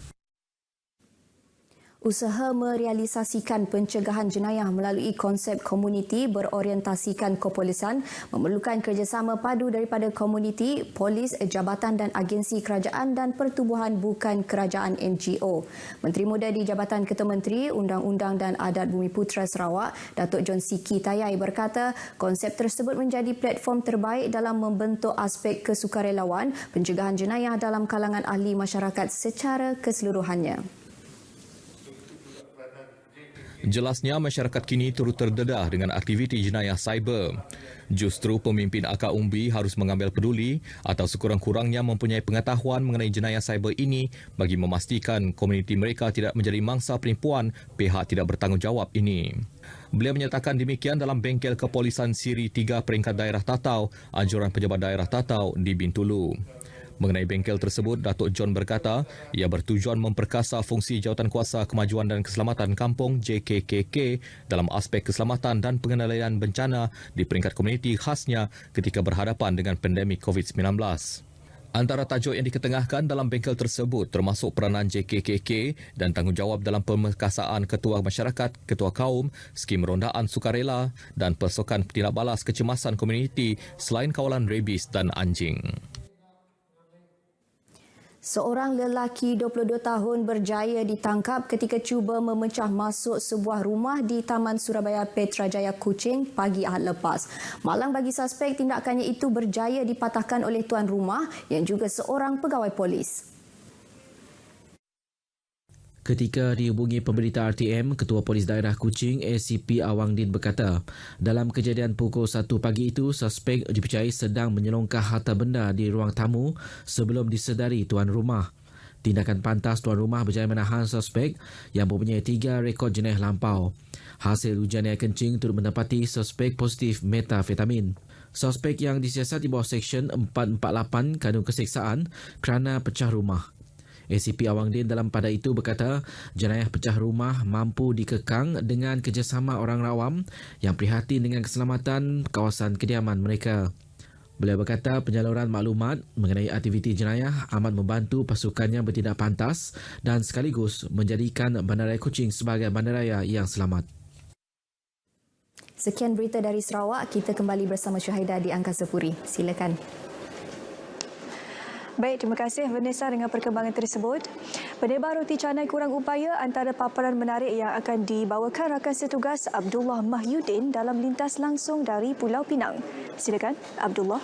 Usaha merealisasikan pencegahan jenayah melalui konsep komuniti berorientasikan kepolisan memerlukan kerjasama padu daripada komuniti, polis, jabatan dan agensi kerajaan dan pertubuhan bukan kerajaan NGO. Menteri Muda di Jabatan Ketua Menteri, Undang-Undang dan Adat Bumiputera Sarawak, Datuk John Siki Tayai berkata, konsep tersebut menjadi platform terbaik dalam membentuk aspek kesukarelawan pencegahan jenayah dalam kalangan ahli masyarakat secara keseluruhannya. Jelasnya masyarakat kini turut terdedah dengan aktiviti jenayah cyber. Justru pemimpin Akar Umbi harus mengambil peduli atau sekurang-kurangnya mempunyai pengetahuan mengenai jenayah cyber ini bagi memastikan komuniti mereka tidak menjadi mangsa penipuan pihak tidak bertanggungjawab ini. Beliau menyatakan demikian dalam bengkel kepolisan Siri 3 peringkat daerah Tatau, anjuran pejabat daerah Tatau di Bintulu. Mengenai bengkel tersebut, Datuk John berkata ia bertujuan memperkasa fungsi Jawatankuasa Kemajuan dan Keselamatan Kampung JKKK dalam aspek keselamatan dan pengendalian bencana di peringkat komuniti khasnya ketika berhadapan dengan pandemik COVID-19. Antara tajuk yang diketengahkan dalam bengkel tersebut termasuk peranan JKKK dan tanggungjawab dalam pemerkasaan ketua masyarakat, ketua kaum, skim rondaan sukarela dan pasukan tindak balas kecemasan komuniti selain kawalan rabies dan anjing. Seorang lelaki 22 tahun berjaya ditangkap ketika cuba memecah masuk sebuah rumah di Taman Surabaya Petrajaya Kuching pagi Ahad lepas. Malang bagi suspek, tindakannya itu berjaya dipatahkan oleh tuan rumah yang juga seorang pegawai polis. Ketika dihubungi pemberita RTM, Ketua Polis Daerah Kuching ACP Awang Din berkata, dalam kejadian pukul 1 pagi itu, suspek dipercayai sedang menyelongkar harta benda di ruang tamu sebelum disedari tuan rumah. Tindakan pantas tuan rumah berjaya menahan suspek yang mempunyai 3 rekod jenayah lampau. Hasil ujian air kencing turut mendapati suspek positif metafetamin. Suspek yang disiasat di bawah Seksyen 448 Kanun Keseksaan kerana pecah rumah. ACP Awang Din dalam pada itu berkata, jenayah pecah rumah mampu dikekang dengan kerjasama orang awam yang prihatin dengan keselamatan kawasan kediaman mereka. Beliau berkata penyaluran maklumat mengenai aktiviti jenayah amat membantu pasukannya bertindak pantas dan sekaligus menjadikan Bandaraya Kuching sebagai bandaraya yang selamat. Sekian berita dari Sarawak. Kita kembali bersama Syuhaida di Angkasa Puri. Silakan. Baik, terima kasih Vanessa dengan perkembangan tersebut. Penebar roti canai kurang upaya antara paparan menarik yang akan dibawakan rakan setugas Abdullah Mahyudin dalam lintas langsung dari Pulau Pinang. Silakan, Abdullah.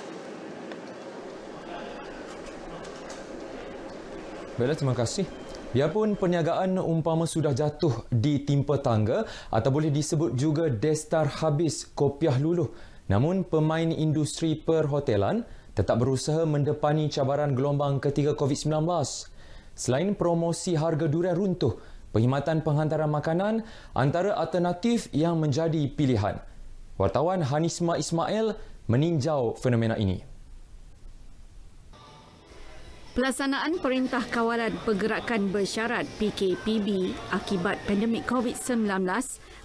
Baiklah, terima kasih. Biarpun perniagaan umpama sudah jatuh di timpa tangga atau boleh disebut juga destar habis kopiah luluh, namun pemain industri perhotelan tetap berusaha mendepani cabaran gelombang ketiga COVID-19. Selain promosi harga durian runtuh, perkhidmatan penghantaran makanan antara alternatif yang menjadi pilihan. Wartawan Hanisma Ismail meninjau fenomena ini. Pelaksanaan Perintah Kawalan Pergerakan Bersyarat PKPB akibat pandemik COVID-19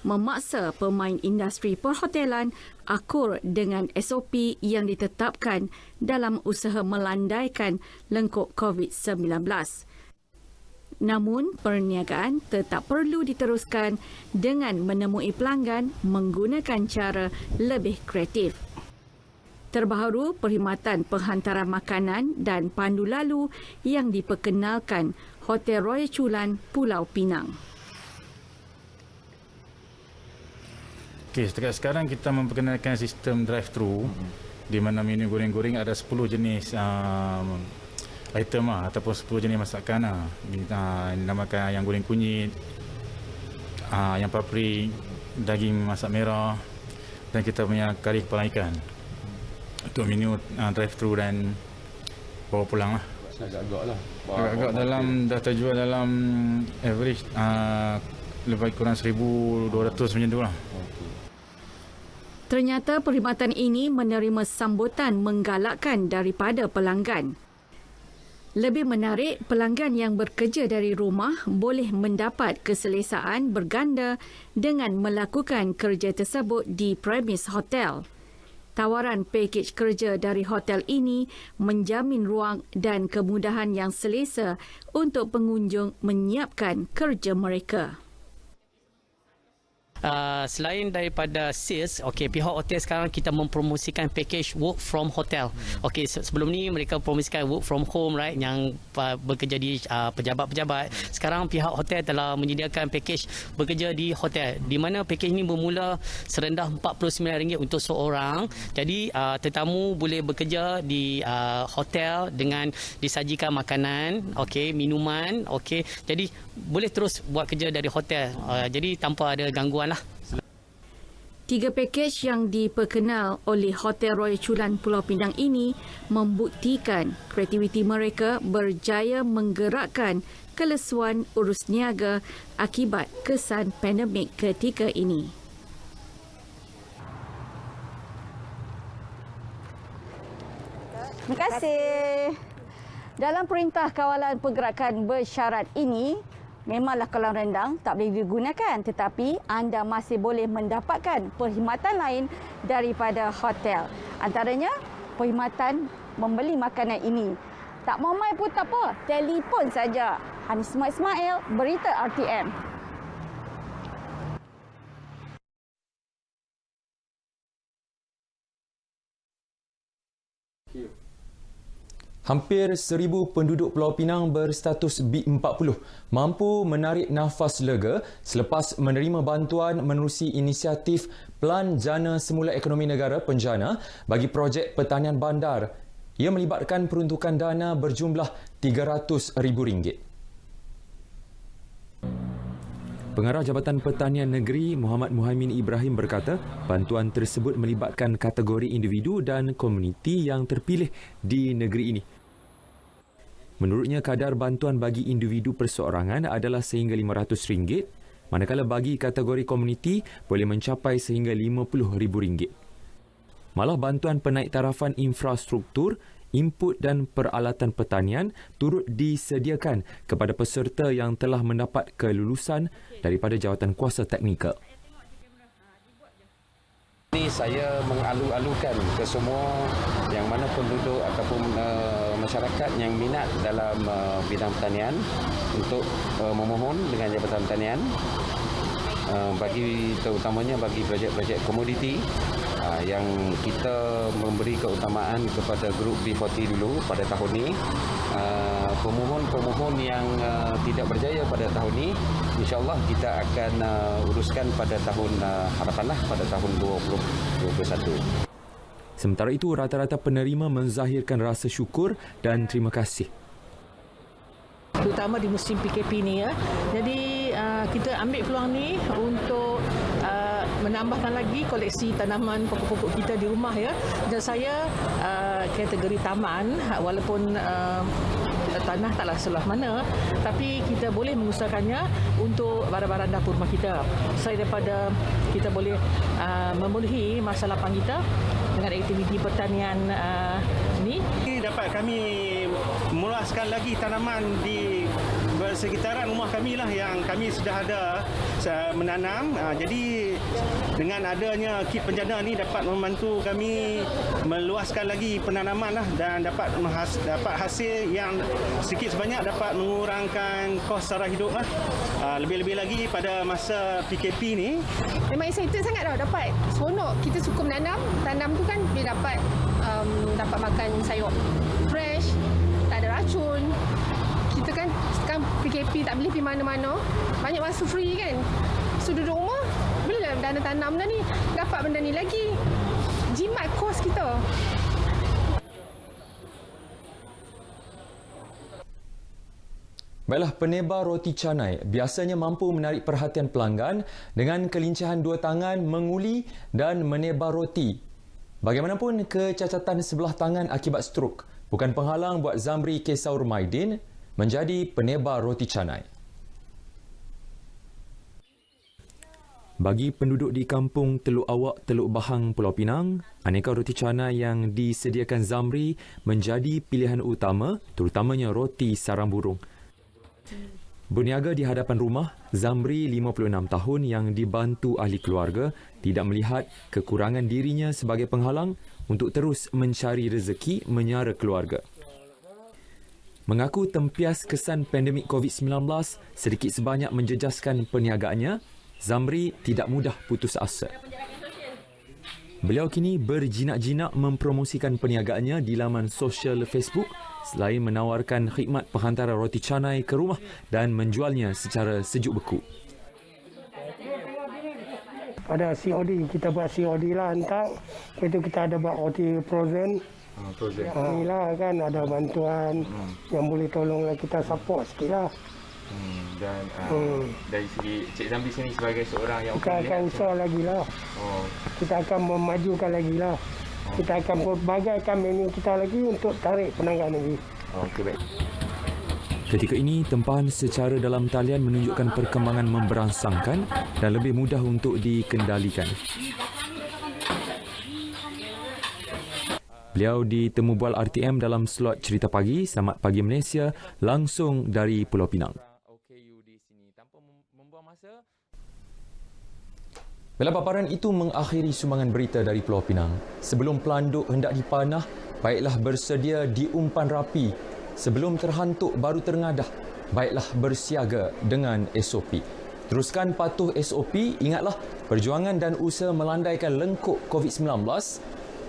memaksa pemain industri perhotelan akur dengan SOP yang ditetapkan dalam usaha melandaikan lengkuk COVID-19. Namun, perniagaan tetap perlu diteruskan dengan menemui pelanggan menggunakan cara lebih kreatif. Terbaharu perkhidmatan penghantaran makanan dan pandu lalu yang diperkenalkan Hotel Royal Chulan Pulau Pinang. Okey, setakat sekarang kita memperkenalkan sistem drive-thru di mana menu goreng-goreng ada 10 jenis item ataupun 10 jenis masakan. Dinamakan ayam goreng kunyit, ayam paprik, daging masak merah dan kita punya kari kepala ikan. Untuk menu drive-thru dan bawa pulang lah. Agak-agak lah. Agak-agak dalam, dah terjual dalam average lebih kurang 1,200 macam tu lah. Ternyata perkhidmatan ini menerima sambutan menggalakkan daripada pelanggan. Lebih menarik, pelanggan yang bekerja dari rumah boleh mendapat keselesaan berganda dengan melakukan kerja tersebut di premis hotel. Tawaran pakej kerja dari hotel ini menjamin ruang dan kemudahan yang selesa untuk pengunjung menyiapkan kerja mereka. Selain daripada sales, pihak hotel sekarang kita mempromosikan package work from hotel. Sebelum ni mereka promosikan work from home, right, yang bekerja di pejabat-pejabat. Sekarang pihak hotel telah menyediakan package bekerja di hotel, di mana package ini bermula serendah RM49 untuk seorang. Jadi tetamu boleh bekerja di hotel dengan disajikan makanan, minuman, jadi boleh terus buat kerja dari hotel. Jadi tanpa ada gangguan lah. 3 pakej yang diperkenal oleh Hotel Royal Chulan Pulau Pinang ini membuktikan kreativiti mereka berjaya menggerakkan kelesuan urus niaga akibat kesan pandemik ketika ini. Terima kasih. Dalam Perintah Kawalan Pergerakan Bersyarat ini, memanglah kolam rendang tak boleh digunakan, tetapi anda masih boleh mendapatkan perkhidmatan lain daripada hotel. Antaranya, perkhidmatan membeli makanan ini. Tak mau mai pun tak apa, telefon saja. Hanisma Ismail, Berita RTM. Hampir 1,000 penduduk Pulau Pinang berstatus B40 mampu menarik nafas lega selepas menerima bantuan menerusi inisiatif Pelan Jana Semula Ekonomi Negara Penjana bagi projek pertanian bandar. Ia melibatkan peruntukan dana berjumlah RM300,000. Pengarah Jabatan Pertanian Negeri Muhammad Muhaimin Ibrahim berkata, bantuan tersebut melibatkan kategori individu dan komuniti yang terpilih di negeri ini. Menurutnya, kadar bantuan bagi individu perseorangan adalah sehingga RM500, manakala bagi kategori komuniti boleh mencapai sehingga RM50,000. Malah bantuan penaiktarafan infrastruktur, input dan peralatan pertanian turut disediakan kepada peserta yang telah mendapat kelulusan daripada jawatan kuasa teknikal. Ini saya mengalu-alukan ke semua yang mana penduduk ataupun masyarakat yang minat dalam bidang pertanian untuk memohon dengan Jabatan Pertanian bagi terutamanya bagi projek-projek komoditi yang kita memberi keutamaan kepada grup B40 dulu pada tahun ini. Pemohon-pemohon yang tidak berjaya pada tahun ini, insya-Allah kita akan uruskan pada tahun harapanlah pada tahun 2021. Sementara itu, rata-rata penerima menzahirkan rasa syukur dan terima kasih. Terutama di musim PKP ni ya. Jadi kita ambil peluang ni untuk menambahkan lagi koleksi tanaman pokok-pokok kita di rumah ya. Dan saya kategori taman, walaupun tanah taklah sebelah mana, tapi kita boleh mengusahakannya untuk barang-barang dapur rumah kita. Selain daripada kita boleh memenuhi masa lapang kita dengan aktiviti pertanian ni. Dapat kami meluaskan lagi tanaman di sekitaran rumah kami lah yang kami sudah ada menanam. Jadi dengan adanya kit penjana ni dapat membantu kami meluaskan lagi penanaman lah dan dapat hasil yang sedikit sebanyak dapat mengurangkan kos sara hidup lah. Lebih-lebih lagi pada masa PKP ni. Memang excited sangat dah dapat seronok. Kita suka menanam. Tanam tu kan dia dapat makan sayur fresh, tak ada racun. Kita kan sekarang PKP tak boleh pergi mana-mana. Banyak masa free kan. So duduk rumah, bolehlah dana tanam dah ni. Dapat benda ni lagi. Jimat kos kita. Baiklah, penebar roti canai biasanya mampu menarik perhatian pelanggan dengan kelincahan dua tangan menguli dan menebar roti. Bagaimanapun, kecacatan sebelah tangan akibat strok bukan penghalang buat Zamri Kesaur Maidin menjadi penebar roti canai. Bagi penduduk di kampung Teluk Awak, Teluk Bahang, Pulau Pinang, aneka roti canai yang disediakan Zamri menjadi pilihan utama, terutamanya roti sarang burung. Berniaga di hadapan rumah, Zamri 56 tahun yang dibantu ahli keluarga tidak melihat kekurangan dirinya sebagai penghalang untuk terus mencari rezeki menyara keluarga. Mengaku tempias kesan pandemik COVID-19 sedikit sebanyak menjejaskan perniagaannya, Zamri tidak mudah putus asa. Beliau kini berjinak-jinak mempromosikan perniagaannya di laman sosial Facebook selain menawarkan khidmat penghantaran roti canai ke rumah dan menjualnya secara sejuk beku. Ada COD, kita buat COD lah hantar. Lepas itu kita ada buat roti frozen. Inilah kan ada bantuan yang boleh tolonglah kita support sikit lah. Dan dari segi Cik Zamri sini sebagai seorang yang kita akan usaha lagi lah. Kita akan memajukan lagi lah. Kita akan berbagaikan menu kita lagi untuk tarik pelanggan lagi. Okey, baik. Ketika ini, tempahan secara dalam talian menunjukkan perkembangan memberangsangkan dan lebih mudah untuk dikendalikan. Beliau ditemu bual RTM dalam slot Cerita Pagi, Selamat Pagi Malaysia, langsung dari Pulau Pinang. Bila paparan itu mengakhiri sumbangan berita dari Pulau Pinang. Sebelum pelanduk hendak dipanah, baiklah bersedia diumpan rapi. Sebelum terhantuk baru terengadah, baiklah bersiaga dengan SOP. Teruskan patuh SOP, ingatlah perjuangan dan usaha melandaikan lengkuk COVID-19,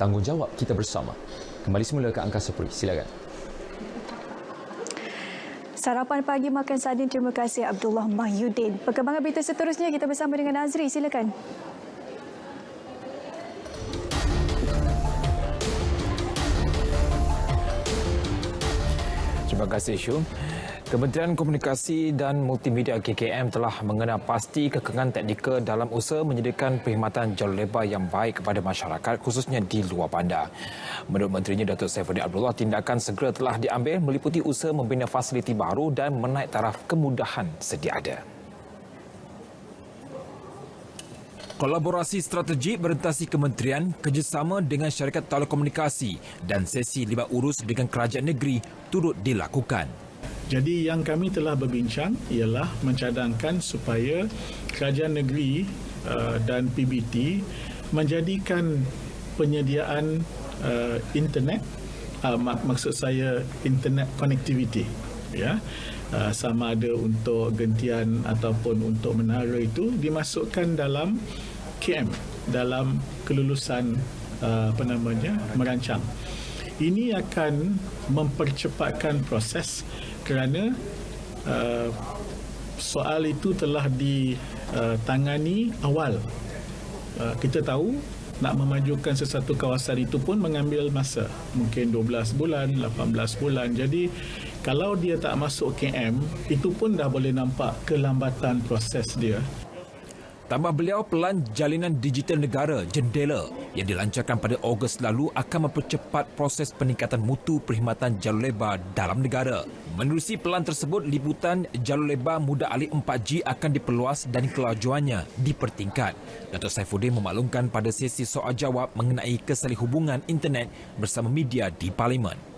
tanggungjawab kita bersama. Kembali semula ke Angkasa Puri, silakan. Sarapan pagi makan sardin, terima kasih Abdullah Mahyudin. Perkembangan berita seterusnya kita bersama dengan Azri, silakan. Terima kasih Syum. Kementerian Komunikasi dan Multimedia KKM telah mengenal pasti kekangan teknikal dalam usaha menyediakan perkhidmatan jalur lebar yang baik kepada masyarakat khususnya di luar bandar. Menurut Menterinya Datuk Saifuddin Abdullah, tindakan segera telah diambil meliputi usaha membina fasiliti baru dan menaik taraf kemudahan sedia ada. Kolaborasi strategik berentasi kementerian, kerjasama dengan syarikat telekomunikasi dan sesi libat urus dengan kerajaan negeri turut dilakukan. Jadi yang kami telah berbincang ialah mencadangkan supaya kerajaan negeri dan PBT menjadikan penyediaan internet, maksud saya internet connectivity, ya, sama ada untuk gentian ataupun untuk menara itu dimasukkan dalam KM, dalam kelulusan merancang. Ini akan mempercepatkan proses kerana soal itu telah ditangani awal. Kita tahu nak memajukan sesuatu kawasan itu pun mengambil masa, mungkin 12 bulan, 18 bulan. Jadi kalau dia tak masuk KM, itu pun dah boleh nampak kelambatan proses dia. Tambah beliau, pelan Jalinan Digital Negara Jendela yang dilancarkan pada Ogos lalu akan mempercepat proses peningkatan mutu perkhidmatan jalur lebar dalam negara. Menerusi pelan tersebut, liputan jalur lebar mudah alih 4G akan diperluas dan kelajuannya dipertingkat. Datuk Saifuddin memaklumkan pada sesi soal jawab mengenai kesalih hubungan internet bersama media di Parlimen.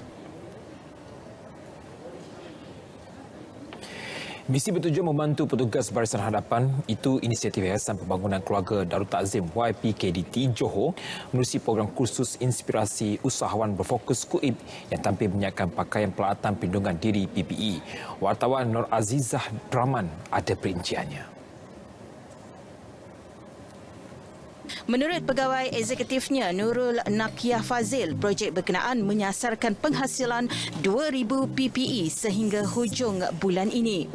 Misi bertujuan membantu petugas Barisan Hadapan itu inisiatif Yayasan Pembangunan Keluarga Darul Takzim YPKDT Johor menerusi program kursus inspirasi usahawan berfokus KUIP yang tampil menyiapkan pakaian peralatan perlindungan diri PPE. Wartawan Nur Azizah Draman ada perinciannya. Menurut pegawai eksekutifnya Nurul Nakiah Fazil, projek berkenaan menyasarkan penghasilan 2,000 PPE sehingga hujung bulan ini.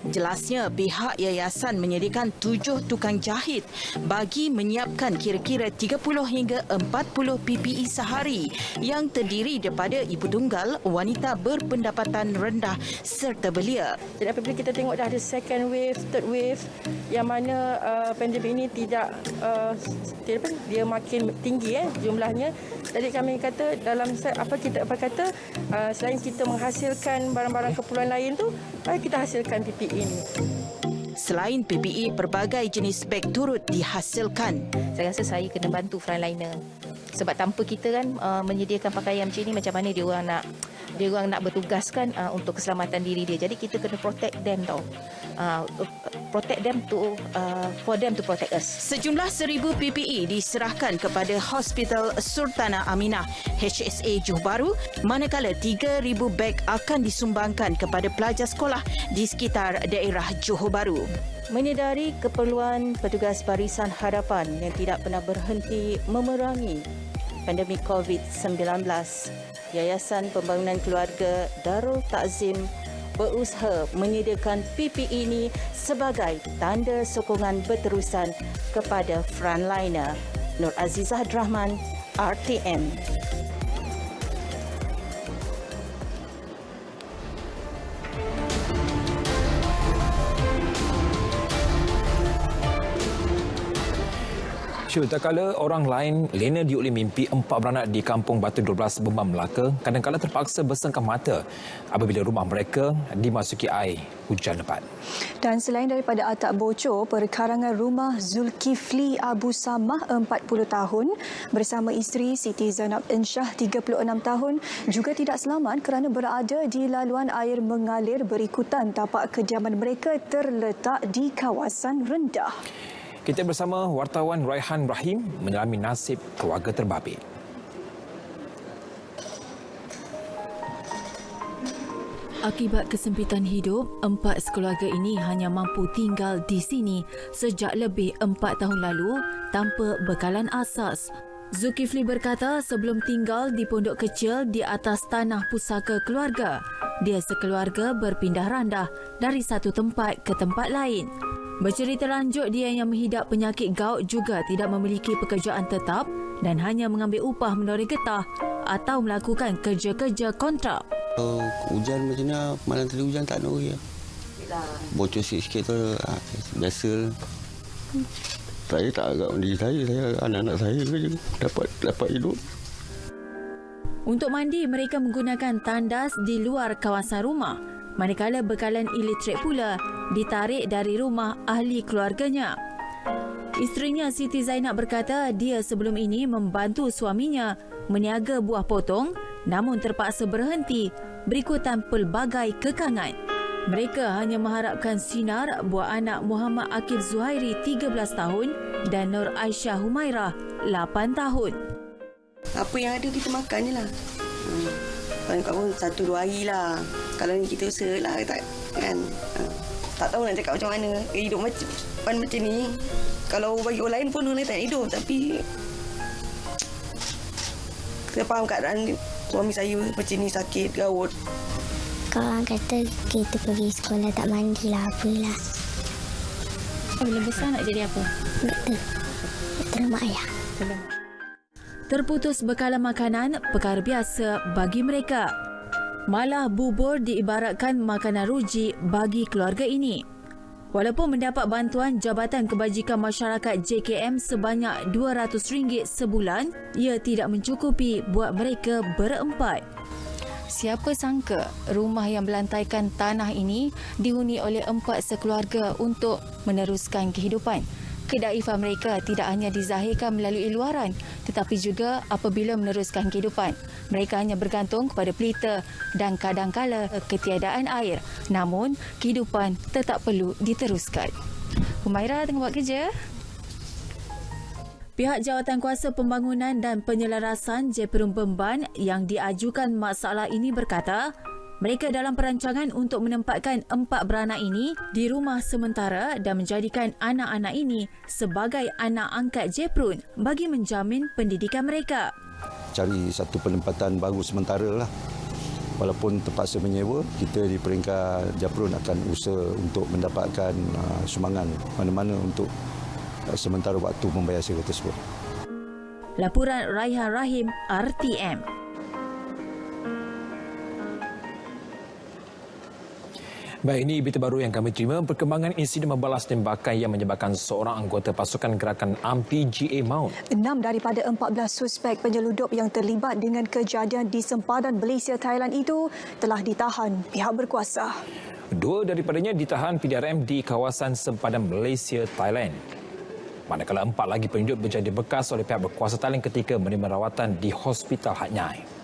Jelasnya, pihak yayasan menyediakan 7 tukang jahit bagi menyiapkan kira-kira 30 hingga 40 PPE sehari yang terdiri daripada ibu tunggal, wanita berpendapatan rendah serta belia. Jadi apabila kita tengok dah ada second wave, third wave yang mana pandemik ini tidak dia makin tinggi jumlahnya. Jadi kami kata dalam selain kita menghasilkan barang-barang keperluan lain tu, kita hasilkan PPE ini. Selain PPE, pelbagai jenis beg turut dihasilkan. Saya rasa saya kena bantu frontliner. Sebab tanpa kita kan menyediakan pakaian macam ni, macam mana dia orang nak bertugaskan untuk keselamatan diri dia. Jadi kita kena protect them tau. Protect them for them to protect us. Sejumlah 1,000 PPE diserahkan kepada Hospital Sultanah Aminah HSA Johor Bahru, manakala 3,000 beg akan disumbangkan kepada pelajar sekolah di sekitar daerah Johor Bahru. Menyedari keperluan petugas Barisan Hadapan yang tidak pernah berhenti memerangi pandemik COVID-19, Yayasan Pembangunan Keluarga Darul Takzim berusaha menyediakan PPE ini sebagai tanda sokongan berterusan kepada frontliner. Nur Azizah Drahman, RTM. Tak kala orang lain lena dioleh mimpi 4 beranak di Kampung Batu 12 Bembam Melaka kadang-kadang terpaksa bersengkam mata apabila rumah mereka dimasuki air hujan lebat. Dan selain daripada atap bocor, perkarangan rumah Zulkifli Abu Samah 40 tahun bersama isteri Siti Zainab Insyah 36 tahun juga tidak selamat kerana berada di laluan air mengalir berikutan tapak kediaman mereka terletak di kawasan rendah. Kita bersama wartawan Raihan Rahim menyelami nasib keluarga terbabit. Akibat kesempitan hidup, 4 sekeluarga ini hanya mampu tinggal di sini sejak lebih 4 tahun lalu tanpa bekalan asas. Zulkifli berkata sebelum tinggal di pondok kecil di atas tanah pusaka keluarga, dia sekeluarga berpindah randah dari satu tempat ke tempat lain. Bercerita lanjut, dia yang menghidap penyakit gout juga tidak memiliki pekerjaan tetap dan hanya mengambil upah menoreh getah atau melakukan kerja-kerja kontrak. Hujan macam ni, malam tadi hujan tak ada orang. Bocor sikit tu biasa. Saya tak agak diri saya anak-anak saya je dapat hidup. Untuk mandi, mereka menggunakan tandas di luar kawasan rumah. Manakala bekalan elektrik pula ditarik dari rumah ahli keluarganya. Isterinya Siti Zainab berkata dia sebelum ini membantu suaminya meniaga buah potong namun terpaksa berhenti berikutan pelbagai kekangan. Mereka hanya mengharapkan sinar buah anak Muhammad Akif Zuhairi 13 tahun dan Nur Aisyah Humairah 8 tahun. Apa yang ada kita makan je lah. Paling pun 1-2 hari lah. Kalau ni kita usaha lah kan. Tak tahu nak cakap macam mana. Hidup macam ni. Kalau bagi orang lain pun orang tak hidup. Tapi saya faham keadaan suami saya macam ni, sakit, gaut. Kawan kata kita pergi sekolah tak mandi lah, apalah. Bila besar nak jadi apa? Doktor. Doktor mak ayah. Terputus bekalan makanan perkara biasa bagi mereka. Malah bubur diibaratkan makanan ruji bagi keluarga ini. Walaupun mendapat bantuan Jabatan Kebajikan Masyarakat JKM sebanyak RM200 sebulan, ia tidak mencukupi buat mereka berempat. Siapa sangka rumah yang berlantaikan tanah ini dihuni oleh 4 sekeluarga untuk meneruskan kehidupan. Kedaifan mereka tidak hanya dizahirkan melalui luaran tetapi juga apabila meneruskan kehidupan. Mereka hanya bergantung kepada pelita dan kadangkala ketiadaan air. Namun, kehidupan tetap perlu diteruskan. Humairah tengah buat kerja. Pihak Jawatankuasa Pembangunan dan Penyelarasan Jeperum Bemban yang diajukan masalah ini berkata, mereka dalam perancangan untuk menempatkan 4 beranak ini di rumah sementara dan menjadikan anak-anak ini sebagai anak angkat Jeprun bagi menjamin pendidikan mereka. Cari satu penempatan baru sementara lah. Walaupun terpaksa menyewa, kita di peringkat Jeprun akan usaha untuk mendapatkan sumbangan mana-mana untuk sementara waktu membayar sewa tersebut. Laporan Raihan Rahim, RTM. Baik, ini berita baru yang kami terima. Perkembangan insiden membalas tembakan yang menyebabkan seorang anggota pasukan gerakan UMNO PGA maut. 6 daripada 14 suspek penyeludup yang terlibat dengan kejadian di sempadan Malaysia Thailand itu telah ditahan pihak berkuasa. 2 daripadanya ditahan PDRM di kawasan sempadan Malaysia Thailand. Manakala 4 lagi penyeludup berjadi bekas oleh pihak berkuasa Thailand ketika menerima rawatan di Hospital Hat Yai.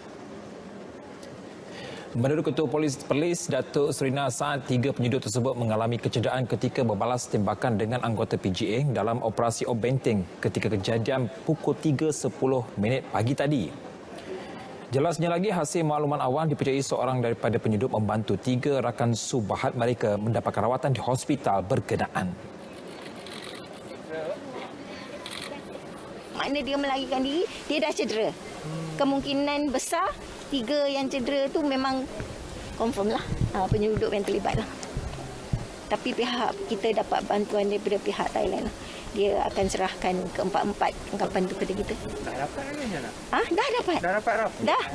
Menurut Ketua Polis Perlis Datuk Serina Saad, 3 penyeludup tersebut mengalami kecederaan ketika berbalas tembakan dengan anggota PGA dalam operasi Obenteng ketika kejadian pukul 3.10 pagi tadi. Jelasnya lagi, hasil makluman awal dipercayai seorang daripada penyeludup membantu 3 rakan subahat mereka mendapatkan rawatan di hospital berkenaan. Makna dia melarikan diri, dia dah cedera. Kemungkinan besar 3 yang cedera tu memang confirm lah penyeludup yang terlibat lah. Tapi pihak kita dapat bantuan daripada pihak Thailand lah. Dia akan serahkan keempat-empat angkapan tu kepada kita. Dah dapat kan Jana? Dah dapat. Dah dapat rafu? Dah.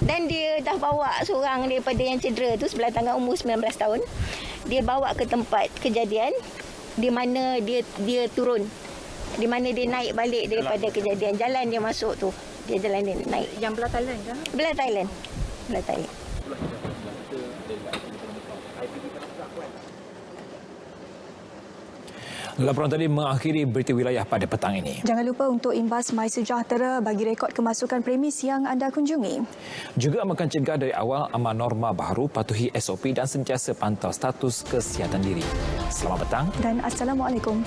Dan dia dah bawa seorang daripada yang cedera tu sebelah tangan umur 19 tahun. Dia bawa ke tempat kejadian di mana dia turun. Di mana dia naik balik daripada kejadian. Jalan dia masuk tu. Dia jalan dia naik. Yang belah Thailand kan? Belah Thailand. Belah Thailand. Laporan tadi mengakhiri berita wilayah pada petang ini. Jangan lupa untuk imbas MySejahtera bagi rekod kemasukan premis yang anda kunjungi. Juga amakan cegah dari awal amal norma baharu, patuhi SOP dan sentiasa pantau status kesihatan diri. Selamat petang dan Assalamualaikum.